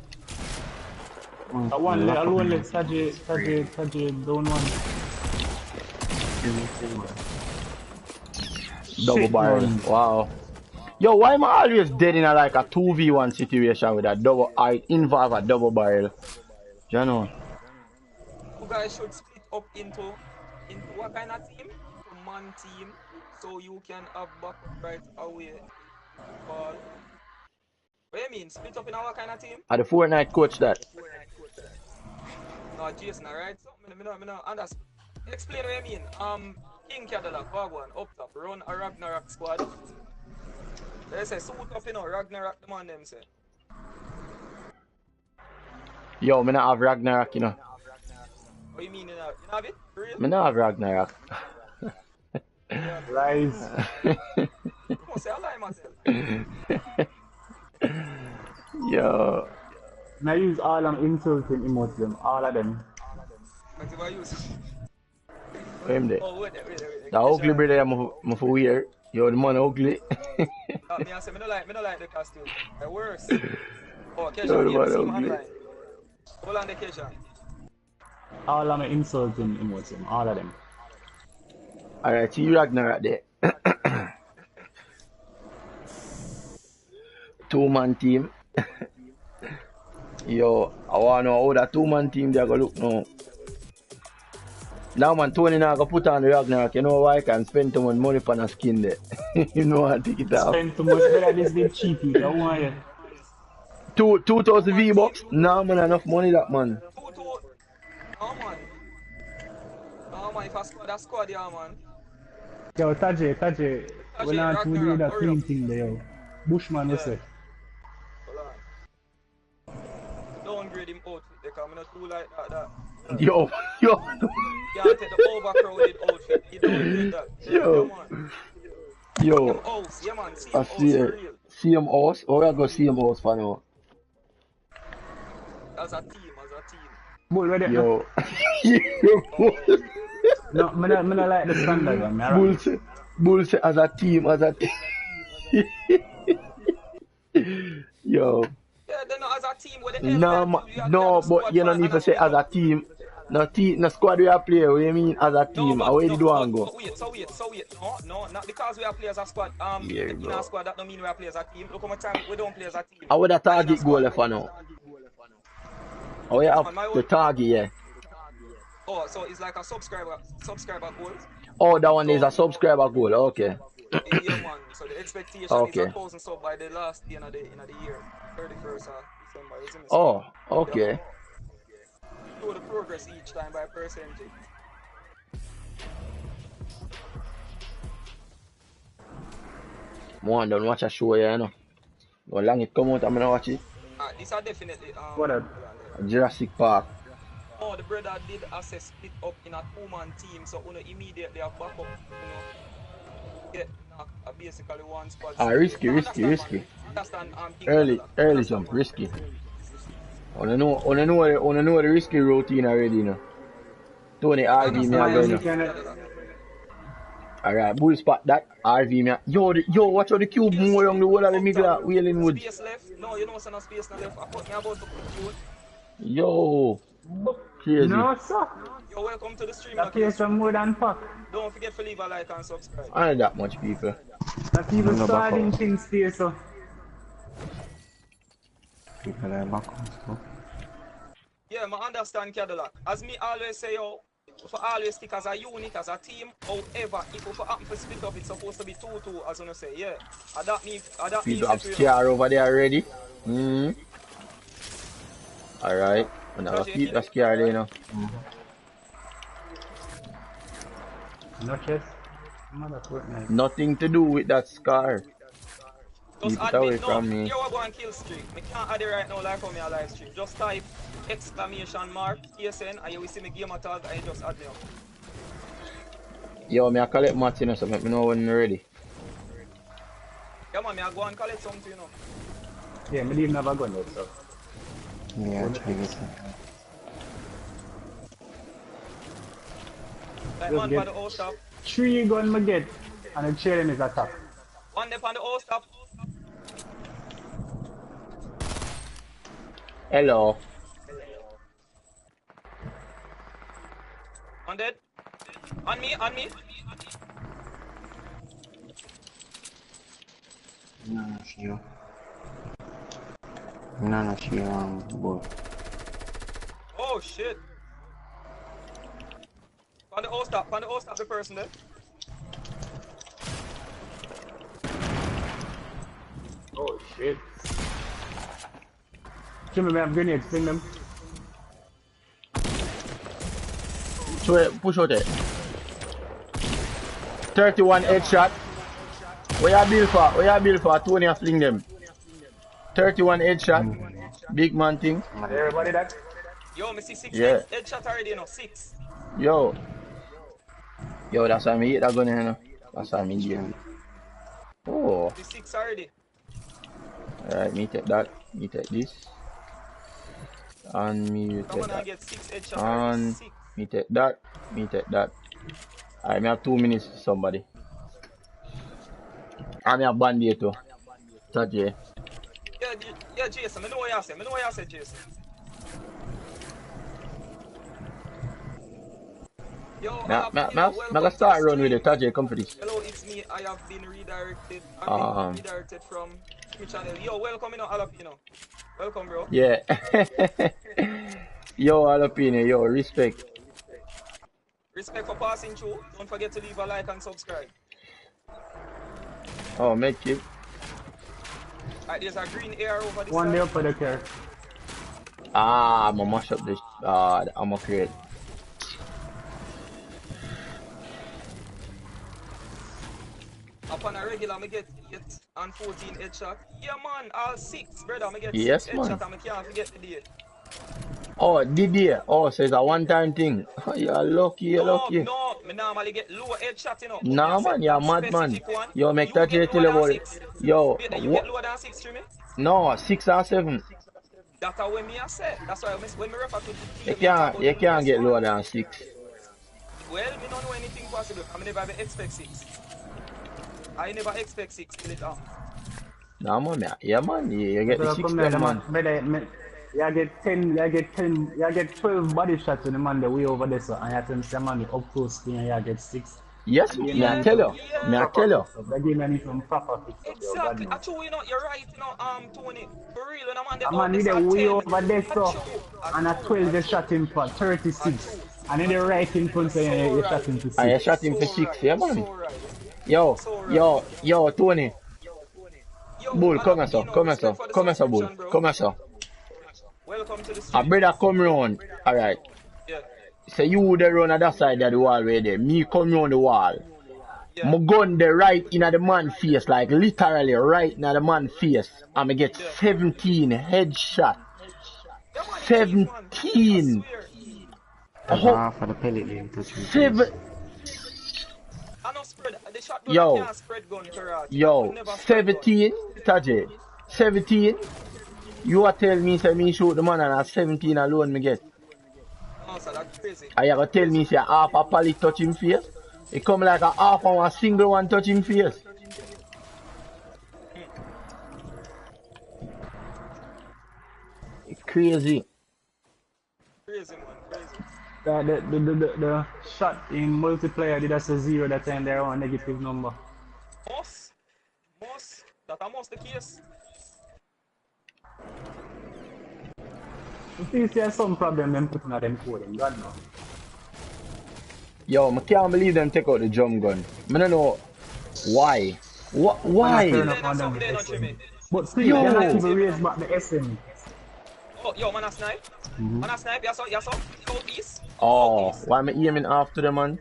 I one leg, alone leg, Taji, down one. Double barrel. Wow. Yo, why am I always dead in a, like a 2v1 situation with a double? I involve a double barrel. You know. You guys should split up into what kind of team? To man team, so you can have backup right away. Ball. What do you mean? Split up in our kind of team? Are the Fortnite coach that? No, Jason, alright? So, me no understand. Explain what you mean. King Cadillac, Wagwan, up top, run a Ragnarok squad. They say, suit up, you know, Ragnarok, the man them say. Yo, me not have Ragnarok, you know. What you mean, you have it? For real? Me not have Ragnarok. Rise. You must say I lie myself. Yo. I use all them insulting emotes, them, all of them. What if I use? Him there. Oh, wait. The ugly brother, I'm for weird. Yo, the man ugly. Me I say, me no like the costume. The worse. Oh, Kesha, Yo, the you man see him ugly. online. Hold on the Kesha. All of my insulting emotes, them, all of them. Alright, see Ragnarok there. 2-man team. Yo, I wanna know how that 2-man team they go look now. Now man, Tony now go put on the Ragnarok. You know why I can spend too much money on a skin there. You know what, take it off. Spend too much better this big cheapy, I want you. 2,000 V-Bucks? Nah man, enough money that man. No man, if I squad, that squad, yeah man. Yo, Taji, we not to do that clean thing there, yo. Bushman, you say. Hold on. Downgrade him outfit, because I'm not too like that. Yo. You can't take the overcrowded outfit. You don't need that. Yo. Yo. House. Yeah, man. See I him see house for it. real. See him house? Or I go see him house for now? As a team. Bull, ready? Yo. No, I don't like the standard one. Bull say as a team. Yo. Yeah, they're not as a team with the No, but you don't need to say as a team. No squad we are play. What do you mean as a team? How do you do and go? So wait. No, not because we are play as a squad. In a squad that don't mean we are play as a team. Look how much time we don't play as a team. How would the target goal for now? Oh yeah, the target, yeah. Oh, so it's like a subscriber goal. Oh, that one is a subscriber goal. Okay. Yeah, man. So the expectation is 1,000 sub by the last day in the year, 31st of December. Isn't it? Oh, okay. Do the progress each time by percentage. More don't watch a show, you know. How long it come out, I'm gonna watch it. These are definitely What up? Jurassic Park. Oh, the brother did assess split up in a 2-man team, so immediately have backup, get basically one squad. Risky. Understand, Early jump, risky. I know the risky routine already, you know. Tony RV me again. Alright, bull spot that RV me. Yo, watch how the cube move along the wall of the middle of Wailing Woods. Space left? No, you know what's no space left. I put me about to put you. Yo, crazy. No, sir. You're welcome to the stream. That place some more than fuck. Don't forget to leave a like and subscribe. I ain't that much people. That even starting things there, so. People are back on stuff. Yeah, I understand Cadillac. As me always say, yo, if I always stick as a unit, as a team, however, if you happen to split up, it's supposed to be 2-2, as you say, yeah. People have scare over there already. Alright, and I'll keep the scare there now. No chest. Fortnite. Nothing to do with that scar. Just Keep it away admit, from me. You are going to kill streak. I can't add it right now like on my live stream. Just type exclamation mark TSN and you will see me gamer tag and you just add me up. Yo, me I collect mats, you know, so let me know when you're ready. Yeah man, I go and collect something, you know. Yeah, me didn't have a gun yet, so. Yeah, try this. Like Just man get for the house top. 3 gun me get, and the trailing is attack. One day on the house top. Hello. One dead. On me, on me. No, shield. No, shield, boy. Oh shit. On the house top the person there. Oh shit. Jimmy, we have grenades, bring them. Push out it. 31 headshot. Where you build for? Where you build for? Tony a fling them. 31 headshot. Big man thing. Everybody that? Yo, me see 6 Yeah. headshot already, you know, 6. Yo, that's why me hit that gun here, you know. That's why me game. Oh, The 6 already. alright, me take that. Me take this. And me take that. Get 6 headshot And already. 6. me take that. Me take that. Alright, me have 2 minutes for somebody. And me have Band-Aid too. That yeah. Yeah, Jason, I know what you say, Jason. Yo, Me gonna start run with it. Tajay, come for this. Hello, it's me. I have been redirected. Redirected from my channel. Yo, welcome, you know, Alapino. Welcome, bro. Yeah. Yo, Alapino, yo, respect. Respect for passing through. Don't forget to leave a like and subscribe. Oh, make it. Alright, there's a green air over this One side. day up for the car. I'm gonna mash up this. I'm gonna create. Upon a regular, I get 8 and 14 headshot. Yeah, man, all 6, brother. I get 6 Yes, headshot man. and I can't forget the day. Oh, did you? Oh, so it's a one-time thing. Oh, you're lucky, you're lucky. No, I normally get lower headshot, you know. Nah, man, you're mad, man. Yo, make that you tell about it. Yo, you get lower than 6, Jimmy? no, 6 or 7. That's what me I said. That's why when me refer to the You can't get lower than 6. Well, me don't know anything possible. I never expect 6. I never expect 6 till it off. Nah, man, yeah, man, you get the 6 then, man. You get 12 body shots in the man the way over there, so I have to say man up close thing and you get 6. Yes, me I tell you. That game I need some proper fix up. Exactly. Actually, you know, you're right, you know, Tony. For real, when I'm on need a way over there, so and a 12 they shot him for 36. And then the right in front of you shot him for 6. I shot him for 6, yeah, man. Yo, Tony. Bull, come here, sir. Come here. Welcome to the street. A brother come round. Alright. Yeah. So you the run on that side of the wall right there. Me come round the wall. Yeah. My gun the right in the man face, like literally right in the man face. And I get 17 headshot. 17. Half of the pellet there touching. 7. Yo, 17, Tajay. 17. You are tell me say me shoot the man and at 17 alone me get. Oh, so that's crazy. And you gonna tell me say half a pallet touch him face? It come like a half of a single one touch him face. It's crazy. Crazy, man, crazy. The shot in multiplayer did us a 0 that time there on negative number. Most. That's almost the case. You see there's some problem them putting on them coding, God no. Yo, I can't believe them take out the drum gun. I don't know why. Why? But see, you have to raise back the SM. Oh, yo, man a snipe. Man a snipe, you saw, southeast. Oh, why am I aiming after them, man?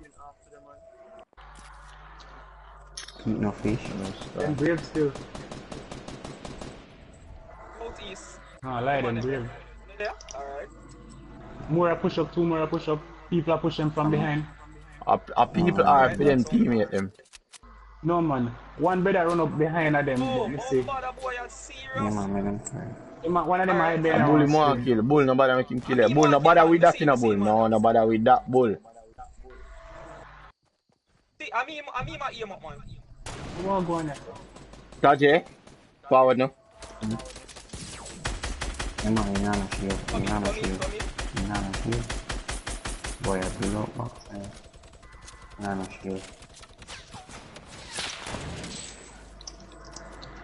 Eat no fish. Them brave still. Southeast. Ah, lie them brave. There? Alright. More push up, 2 more push up. People are pushing from behind. People are for them teammate them. No man, one brother run up behind of them. Oh, Let's see. that boy are serious. Yeah, man, make them try. One of them hide there. Bull him want kill. Bull nobody make him kill it. Bull nobody with that in a bull. No, nobody with that bull. See, I mean my aim up, man. We won't go on there. Tajay, forward now. Em mà mình làm shield, Come mình in, làm come in, shield, come in. mình làm shield. Boy, I below box. Mình làm shield.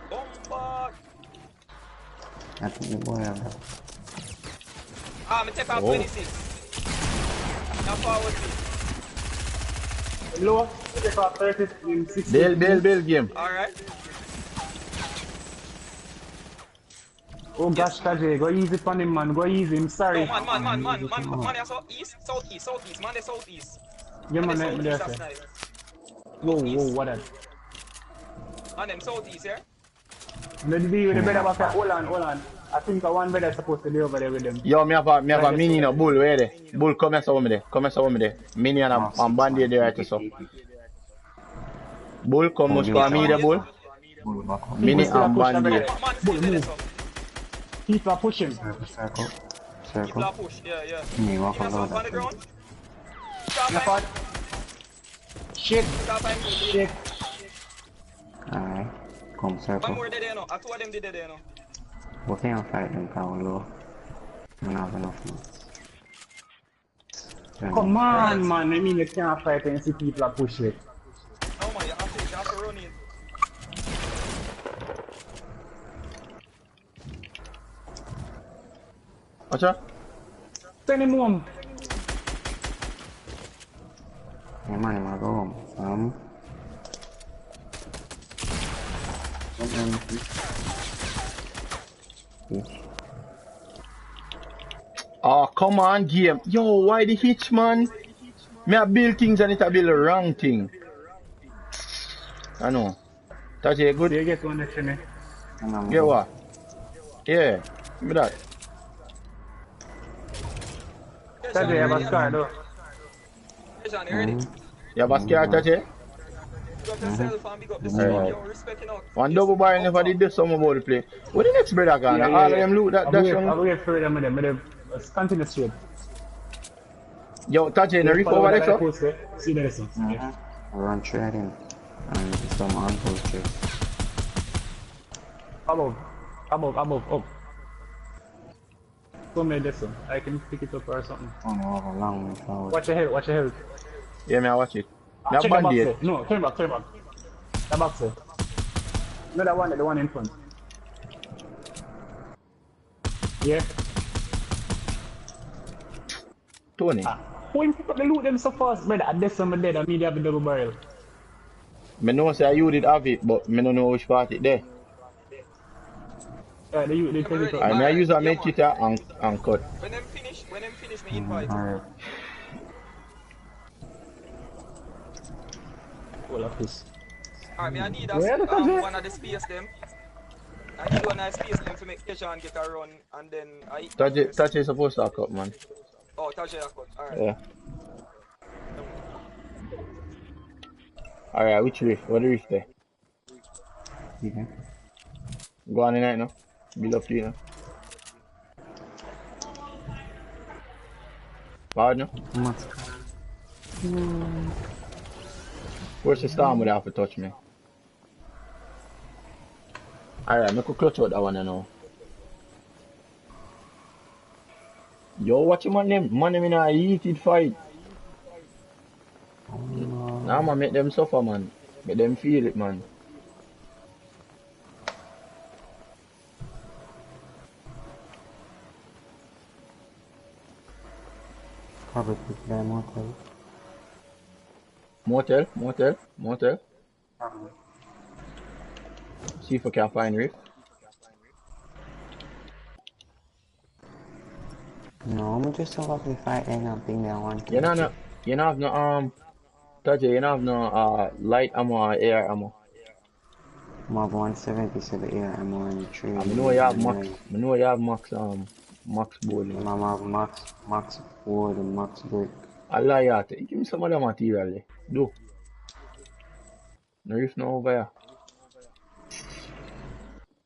Bomba. I think the boy have that. I'm take off 26. Now forward 6. Low, we take off 30 in 60. Bail game. Alright. Oh gosh, Tajay, go easy on him, man. Go easy. I'm sorry. No, man, they're southeast. Man, they're southeast. Yeah, man, they're there. southeast, that's nice. Whoa, what that? Man, them southeast, yeah? No, the brother back there. Hold on. I think one brother supposed to be over there with them. Yo, me have a mini no bull, where there? Bull, come here, so there. Mini and a bandit there, right, so. Bull, come much for me, the bull. Mini and bandit. Bull, move. People are pushing. Circle. People are push, yeah. Me walk You know around something on the that. ground? Shit. Alright. Come One circle. more dead there, no. Two of them did there, no. We can't fight them power low. We don't have enough now. Come on, man. I mean, you can't fight and see people are pushing. No, man, you have to run in. What's that? Send him home. Yeah, man, I'm go home. Oh, come on, game. Yo, why the hitch, man? Me a build things and it a build the wrong thing. I know. Tajay, good? You get one next to me. Get what? Yeah, give me that. Tajay, have a scar though. John, you ready? You have a scare, Tajay? Big up yourself and big up the squad, yo. Respect it out. One double bar never did do something about the play. Where the next brother gone? All of them loot that I'll one. wait for them with them. Let's continue straight. Yo, Tajay, no reef over there, so? See there, so. Run trading. And some uncle check. Above, up. Come here, this one. I can pick it up or something. Oh no, have a long way forward. Watch your head. Yeah, me I watch it. That Check the box bandit. there. No, turn back. That box there. No, that one, the one in front. Yeah. Tony. Who in pick up the loot them so fast, brother? At this one, dead. I mean, they have a double barrel. Me know say you did have it, but me don't know which part it there. Yeah, they take it up. I use a make it and cut. When them finish, me invite. Alright. All of this. Alright, me I need Where the fuck is it? one of the space them. I need one of the space them to make Keshan get a run and then I... Tajay supposed to cut, man. Oh, Tajay a cut, alright. Yeah. Alright, which reef? What the reef there? Okay. Go on in there now. Build up to you now. Bad now? Where's the storm would have to touch me? Alright, I could clutch out that one now. Yo, watch him on them. Man, them in a heated fight. Nah, man, make them suffer, man. Make them feel it, man. Cover quick there, motel. Motel. See if I can find Riff. No, I'm just about to fight and nothing there one. You know have no Tajay, you know have no light ammo or air ammo. I have 170 so the air ammo and the tree. I know you have max max board. I have max wood and max brick. I lie out. Give me some other material there. Do. No Riff no over here.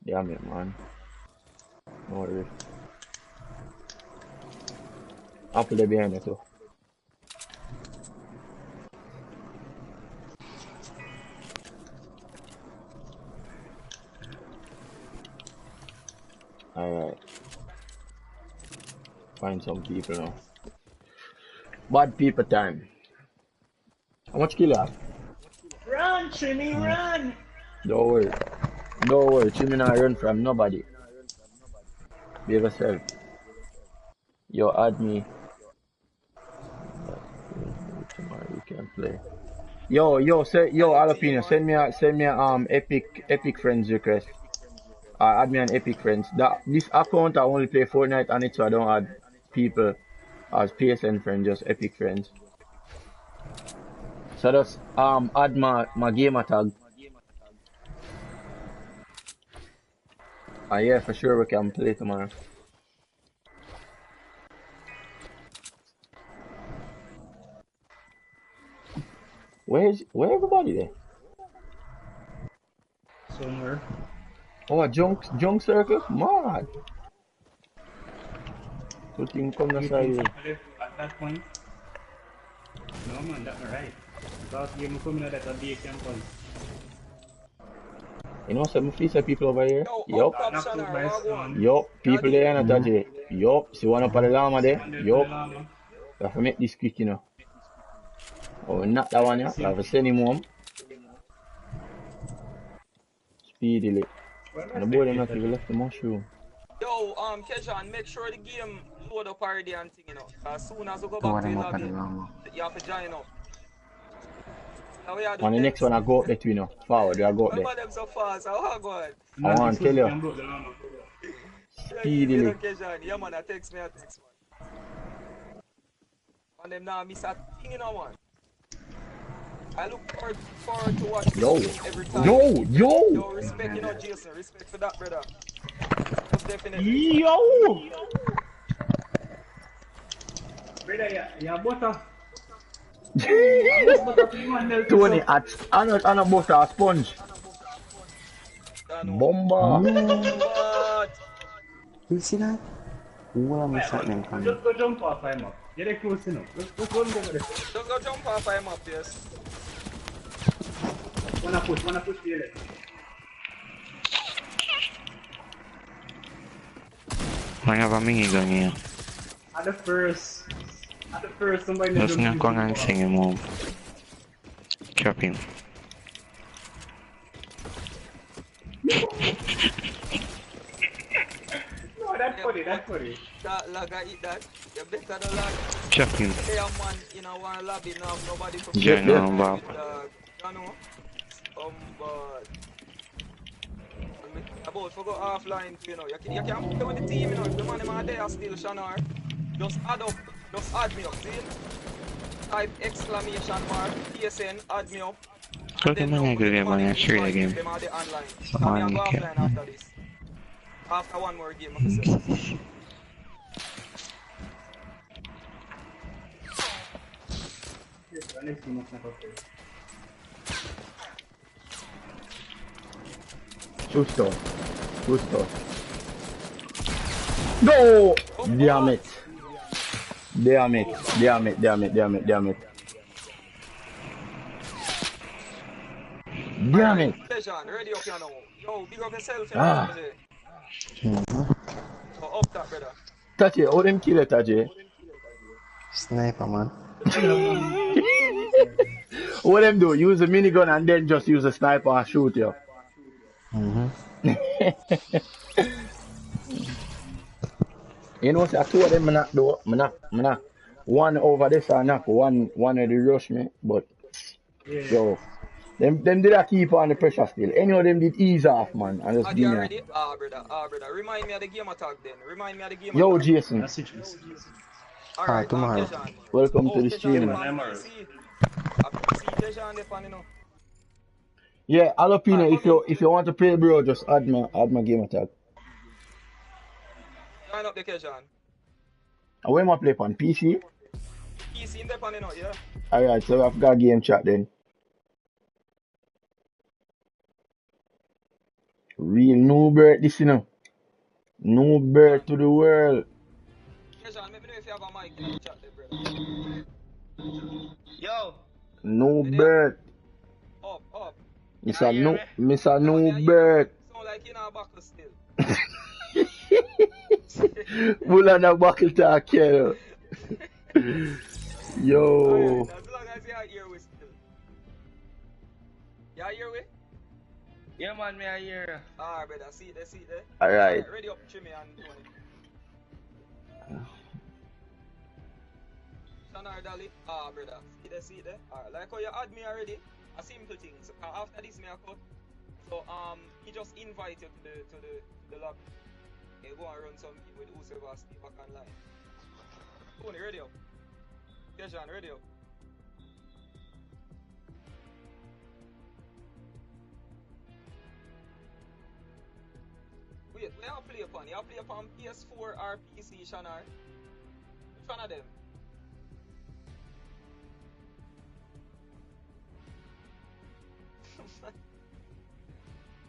Damn it, man. No Riff. Apple there behind it too. Alright. Find some people now. Bad people time. How much kill you have? Run, Trini, run! Don't worry. Don't worry. Chimney not run from nobody. Be yourself. Yo, add me. Tomorrow we can play. Yo, Alapino, send me a epic friends request. Add me an epic friends. This account I only play Fortnite on it, so I don't add people as PSN friends, just epic friends. So just add my gamer tag. Yeah, for sure we can play tomorrow. Where everybody there? Somewhere. Oh, a junk circle? Mad. Two things come the side. At that point. No man, that's alright. Last game coming out at a day campus. You know some say people over here? Yo, Yup, people there in Taji. Yup, see one up at the llama there? Yup. You have to make this quick, you know. Oh, not that one, yeah. You have to send him home. Speedily. And the boy them not even left the mushroom. Yo, Kejan, make sure the game load up already and thing, you know. As soon as you go back to the lobby, you have to join up. On the next one I go up there too, you know. Forward, I go up there. Them so fast, how go on? I want to tell you. Speedily. Yeah, man, I text man. And them now miss a thing, you know, man. I look forward to watch every time. Yo, respect, you know, Jason. Respect for that, brother. Most definitely. Yo! Brother, yeah, butter. Tony, I'm not butter a sponge. Bomba. You see that? What am I saying? Just go jump off him up. Get close enough. Let's go over there. Just go jump off him up, yes. Wanna push the leg. I have a minigun here. At the first, somebody Just not going and sing him home. Chop him. No, that's funny. That lag, I eat that. You better than lag. Chop him. Hey, man, you know, one lobby now, nobody from General Bob. But about to go offline, you know, you can play with the team, you know, if the man in there still Shanar, just add me up, see? Type exclamation mark, PSN, add me up. What am I going to get straight again? Them are the online. I'm go offline after this. After one more game, I'm going to say. Justo. No! Damn it. Damn it. Ready up here now. Yo, big up yourself. Ah. So up that, brother. Tachi, how them kill it, Tachi? Sniper, man. What them do? Use a minigun and then just use a sniper and shoot you. You know, so two of them I knock. One over this I knock, one of the rush me, but yo. Them did a keep on the pressure still. Any of them did ease off, man. And just give me ready? Brother. Remind me of the game attack then. Yo, Jason. Alright, tomorrow. Welcome to the stream. Yeah, Alapina, if you want to play, bro, just add my game attack. Join up the Kejan. Where am I play on PC? PC in the pan, yeah. Alright, so I've got game chat then. Real new bird, this, you know. New bird to the world. Kejan, let me know if you have a mic in the chat there, brother. Yo. No bird. Up. Miss a new bird. Sound like you're not back still. Bull on a buckle talk here. Yo. Alright, as long as you're here, we still. You here, we? Yeah, man, me I hear. Alright, brother, see it there, see it there. Alright. Ready up, Jimmy and Tony. Shanar Dali. Brother, see it there. Alright, like how you had me already, a simple thing. So after this, me I cut. So he just invite you to the lobby. You go and run some game with whoever stay back online. Tony, ready up. Kejan, ready up. Wait, where you play upon? You play upon PS4 or PC, Shanar? Which one of them?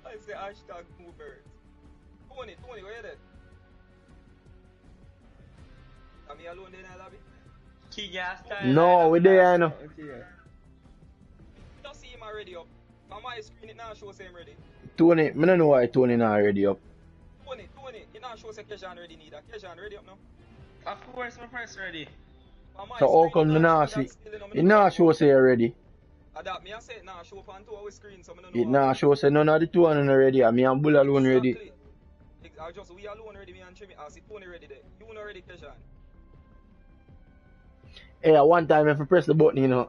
I say hashtag #moobirds. Tony, where you there? Am I alone in the lobby? No, we there now. Just see him already up. On my screen it now shows him ready. Tony, I don't know why Tony not ready up. Tony, it now shows Kejan ready neither. Kejan ready up now? Of course, my first ready. On my So how screen, come it you now not show see? that still in It not show say ready. Adapt me, I say it now show up on two our screen, so I don't know. It not show say none of the two are ready. And me and Bull alone ready. Exactly. I just we alone ready, me and Jimmy. I see Tony ready there. You not ready, Kejan? Hey, at one time if you press the button, you know.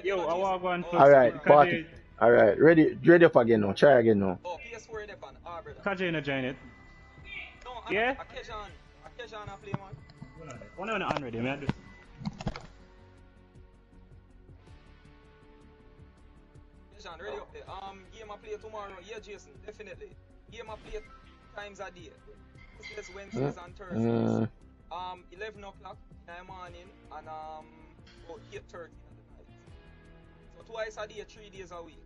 Yo, I walk on first. Alright, party. Alright, ready up again now. Try again now. Oh, PS4 ready up on. Brother. Kaja in a join it. No, Yeah? Kejan I play, man. One on ready, man. Kejan, ready up there. Game I play tomorrow. Yeah, Jason, definitely. Game I play times a day. Tuesdays, Wednesdays, and Thursdays. 11 o'clock in the morning and about 8:30 in the night. So twice a day, 3 days a week.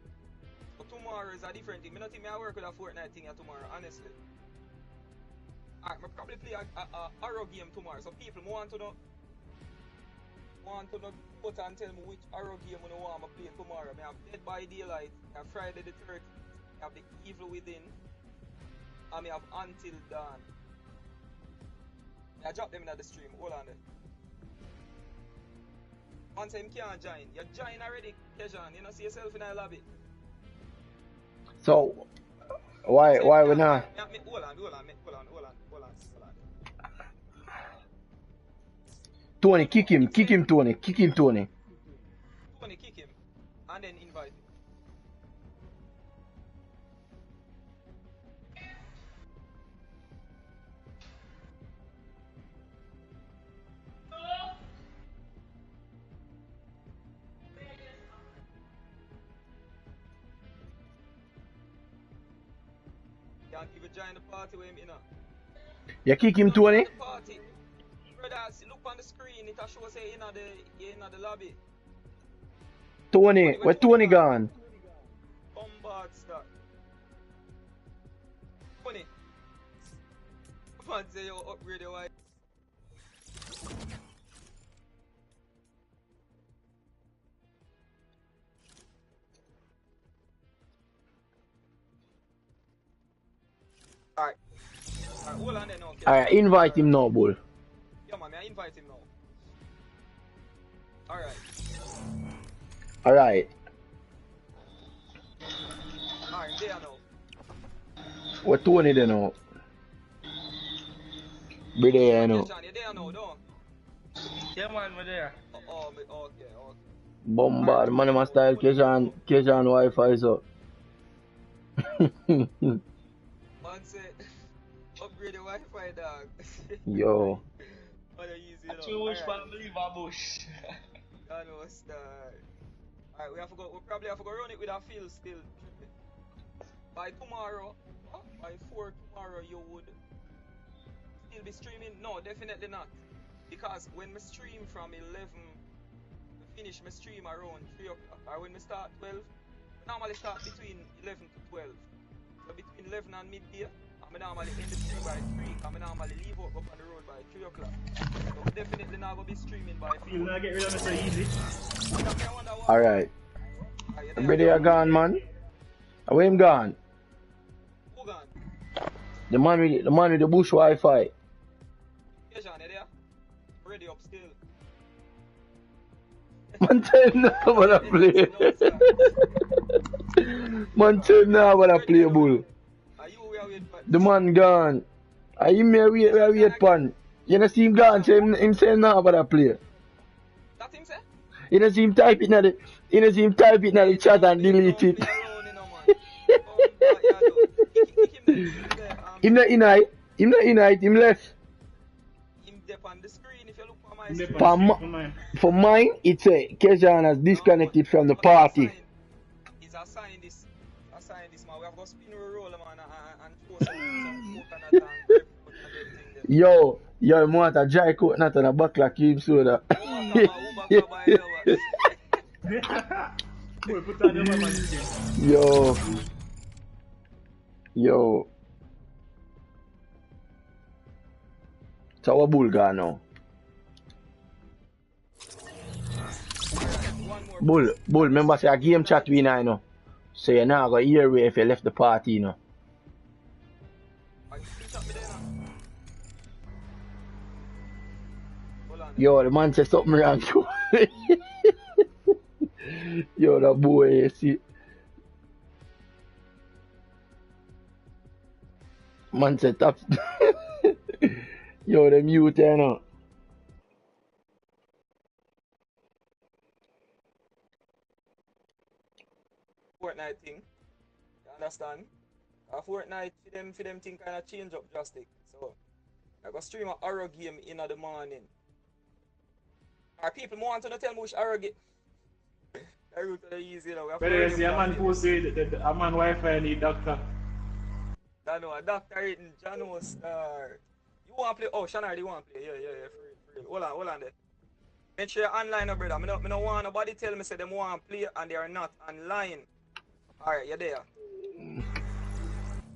So tomorrow is a different thing. I don't think I work with a Fortnite thing tomorrow, honestly. Alright, I'll probably play a horror game tomorrow. So people want to know put and tell me which horror game I want to play tomorrow. I have Dead by Daylight, I have Friday the 13th, I have The Evil Within, and I have Until Dawn. I drop them in the stream, hold on there. Once him can't join, you join already, Kejan, you know, see yourself in the lobby. So, why we not? Hold on. Tony, kick him, Tony. Tony, kick him, and then invite him. Can't even join the party with him, you know. You kick him, Tony? Party. Brother, look on the screen, it shows say in the lobby. Tony, where Tony gone? Bombard start. Tony. Man say you upgrade your wife. Alright, hold on there now. Okay. Alright, invite him now, Bull. Yeah, man, I invite him now. Alright. Alright. Alright, there now. Where Tony there now? Be there now. John, you there now, don't? Yeah, man, we're there. Okay. Bombard, man, my style, Kejan Wi-Fi, so. Man say, upgrade the Wi-Fi, dog. Yo. I choose family, babush. I know, star. Alright, we probably have to go run it with a field still. By tomorrow, by 4 tomorrow, you would still be streaming? No, definitely not. Because when we stream from 11, we finish my stream around 3 o'clock. Or when we start 12, we normally start between 11 to 12. So between 11 and midday, I normally end the stream by 3. I normally leave up on the road by 3 o'clock. So we definitely not going to be streaming by 4. You'll not get rid of me so easy. Alright. Everybody are gone, man. Where him gone? Who gone? The man with the bush Wi-Fi. Yeah, Sean, you there? Ready up still. Man tell him now wanna play. Man tell him now wanna play bull. Are you where we at? The man gone. Are you me wait pan? You know see him gone, say him say him now wanna play. That him say? You know see him type it in the chat and delete it. Him not in it. Him left. Him dep on the screen if you look for my screen. For mine, it say Kejan has disconnected from the party. He's assigned this man. We have got spin roll man and throw some coconut and grapefruit. Yo, I want a dry coconut and a buckle of cream soda. Yo. So our bull gone now. Bull, remember say a game chat we now, you know. So you now go hear way if you left the party, you know. Yo, the man said something wrong too. Yo, the boy, you see. Man said top. Yo, the mute, you know. Fortnite thing. You understand? A Fortnite for them thing kinda change up drastic. So I go stream a horror game in the morning. Are people more want to tell me which horror game? That route is easy, you know. But you see a man posted a man Wi-Fi need doctor. I know, a doctor written Jano Star. You want to play? Oh, Shanard, you want to play? Yeah, for real. Hold on there. Make sure you're online, brother. I don't want nobody tell me say them want to play and they are not online. Alright, you're there.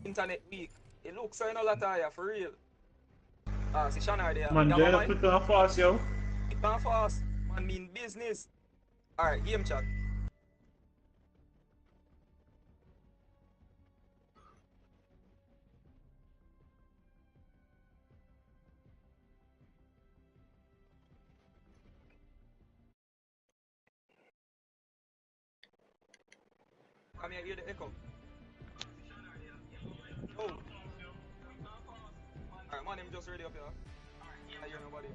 Internet week. It looks so in a lot higher, for real. See Shanard there. Man, you have to put on fast, yo. Put on fast. Man, mean business. Alright, game chat. Come here, hear the echo. Oh. Alright, man, I'm just ready up here. I hear nobody.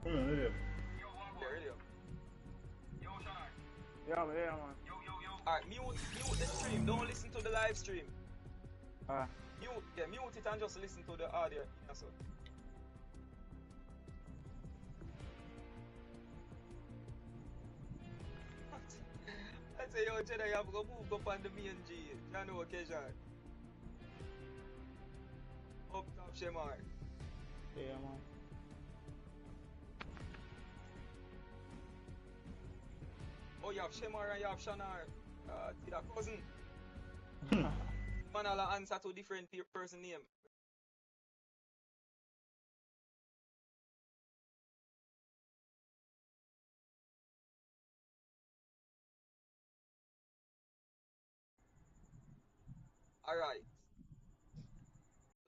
Yeah. Yeah, ready up. Yeah, man. Alright, mute the stream. Don't listen to the live stream. Mute it and just listen to the audio. That's all. I say, yo, Jedi, you have to go move up on the main G. You know occasion. Up top, Shemar. Yeah, man. Oh, you have Shemar and you have Shanar. To that cousin. Man, I'll answer to different person name. Alright.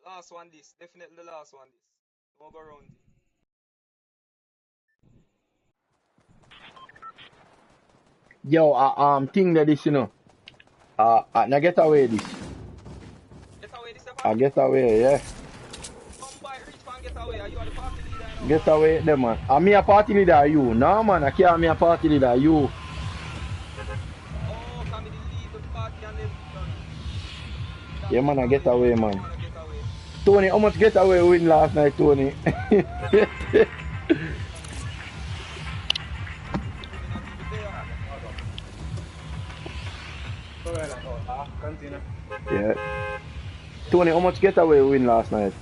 Last one this. Definitely the last one this. Don't go around it. Yo, thing that this, you know. Now get away this. Get away this, Get away, yeah. Come by, reach man, get away. Are you the party leader? You know? Get away them, man. Am me a party leader, you? No, man, I can't be a party leader, you. Oh, come in the lead the party and then Yeah, man, I get away, man. Tony, how much get away win last night, Tony? Yeah. Tony, how much get away win last night?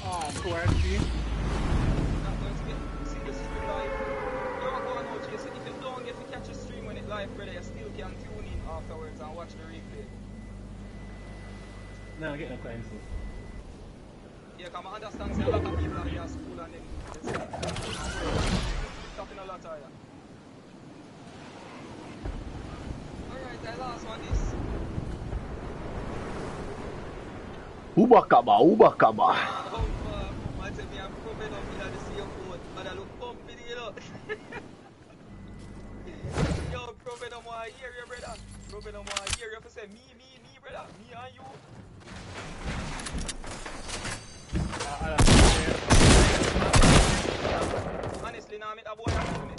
4-3. See, this is the live. You don't go on out, Jason. If you don't get to catch a stream when it live, brother, you still can tune in afterwards and watch the replay. No, get no coins. Yeah, come I understand, say a lot of people are here at school and then talking a lot of you. Alright, the last one this. Ubakaba, Ubakaba. Man said me I'm pumping up in the same boat, but I look pumping, you know. Yo, probably no more hear you, brother. Probably no more hear you for say me, brother. Me and you. Honestly, now I meet a boy after me.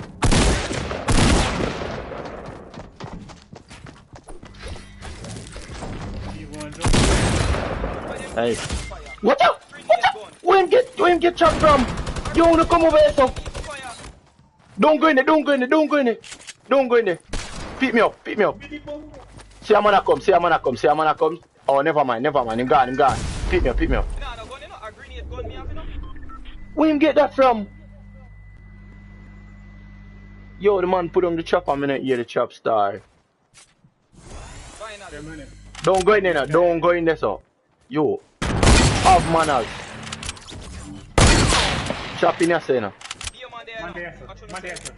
Hey. What up? Where him get chopped from? You wanna come over here, so? Don't go in there, don't go in there, don't go in there. Don't go in there. Pick me up. See a man a come. Oh, never mind. Him gone. Pick me up. Nah, no gun, you know, a grenade gun me have, you know. Where him get that from? Yo, the man put on the chop, I'm gonna hear the chop star. Finally. Don't go in there now, don't go in there, so. Yo. Have manners. Chop in your say now. Be a man there, Man there, sir.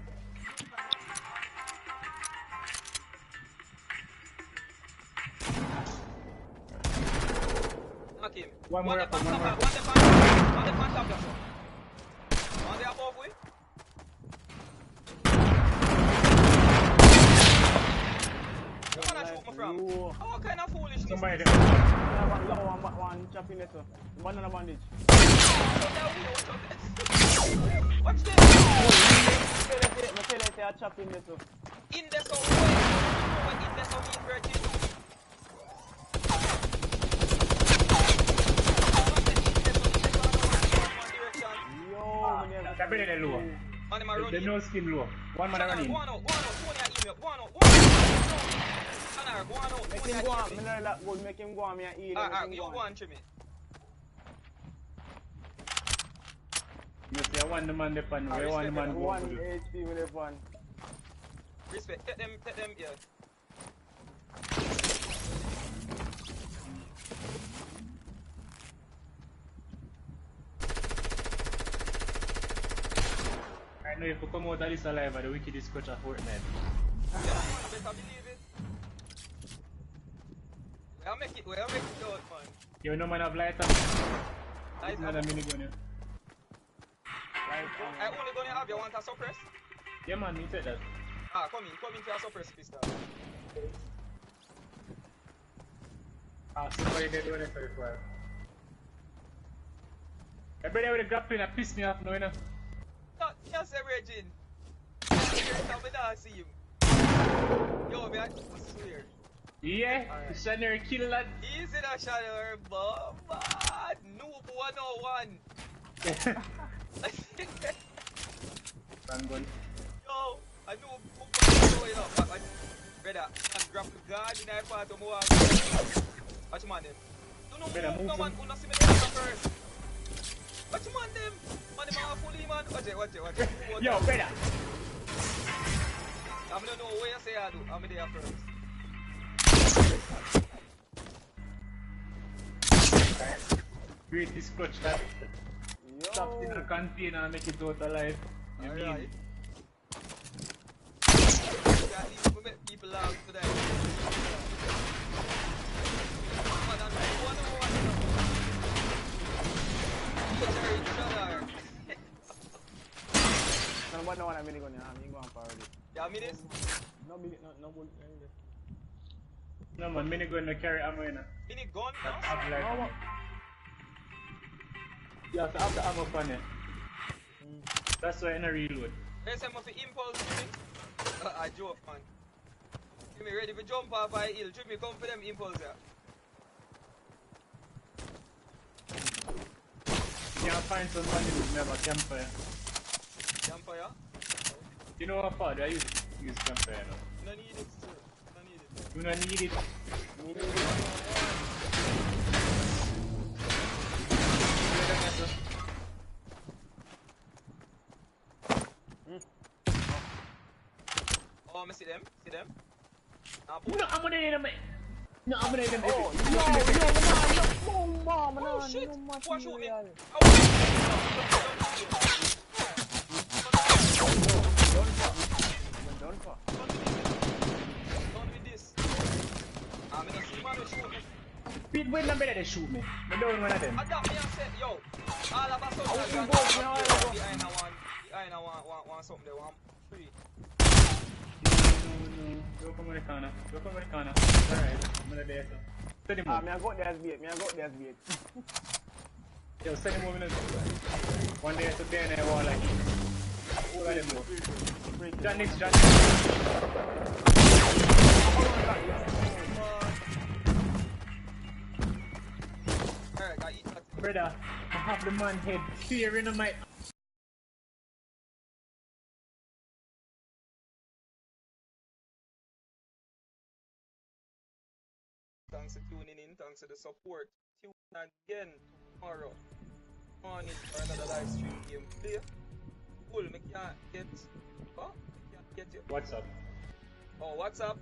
Knock him. One more. One there above we. Where man I shoot me from? What kind of foolishness? Somebody there. One chopping it, sir. One on a bandage. Watch this. They are chopping it, sir. In the so mean virgin. That better than low. The no skin low. One man running. Go on out. Make him go on. Make him go on. Me and heal. You go on, Jimmy. You say I want the man depend. I want the man go. 1 HP with the one. Respect. Take them, yeah. I know if you come out of this alive, the wickedest coach of Fortnite. Yeah, better believe it. We'll make it out, man. You know man have lighter. Lighter. Not a minigun here. I only gonna have you want a suppress? Yeah man, me take that. Come in for a suppress pistol. Somebody did what for the fire. Everybody with a grappling that pissed me off now, you know. Just say Regine. I don't see him. Yo, man, I swear. Yeah, the Shanner kill that. Easy that Shanner, but noob 101. Gun. Yo, I know you know, but brother, I'm grab the guard in that part of my watch him on them. Don't move, no man, who not see me there first. Watch him on them. Man, them are fully man. Watch it. Yo, brother. I'm gonna know where you say I do. I'm there first. Greatest clutch that. Stop in a container and make it out alive. You mean? We make people laugh today. No one I'm going for already. Yeah, minutes? No. No man, minigun no carry ammo in. Mini gun? No. You have to have the ammo on it. That's why I don't reload. There's some of the impulse, Jimmy. I joke, man. Jimmy ready to jump off a hill. Jimmy, come for them impulse there. You can find somebody who never campfire. Campfire? You know how far I use campfire now? You don't need it, sir. You don't need it. Oh, I see them. No, I'm gonna hit him. No, I'm gonna hit him. Oh, shit. Watch shoot me. Done with this. shoot me. Speed with no better they shoot me. I don't one of them. I got me and said, yo, all of a sudden, I I want got to go now. behind something there, one free. No. Go come on the corner. Alright, I'm gonna there so. Send him Ah, over. me I got there's bait. Yo, send him over now. One day today and I want like all of them go. John Nix. Alright, I eat that. Brother, I have the man head fear in my. Thanks for tuning in, thanks for the support. Tune again tomorrow morning for another live stream gameplay. Cool, me can't get. What? Me can't get you. What's up? Oh, what's up?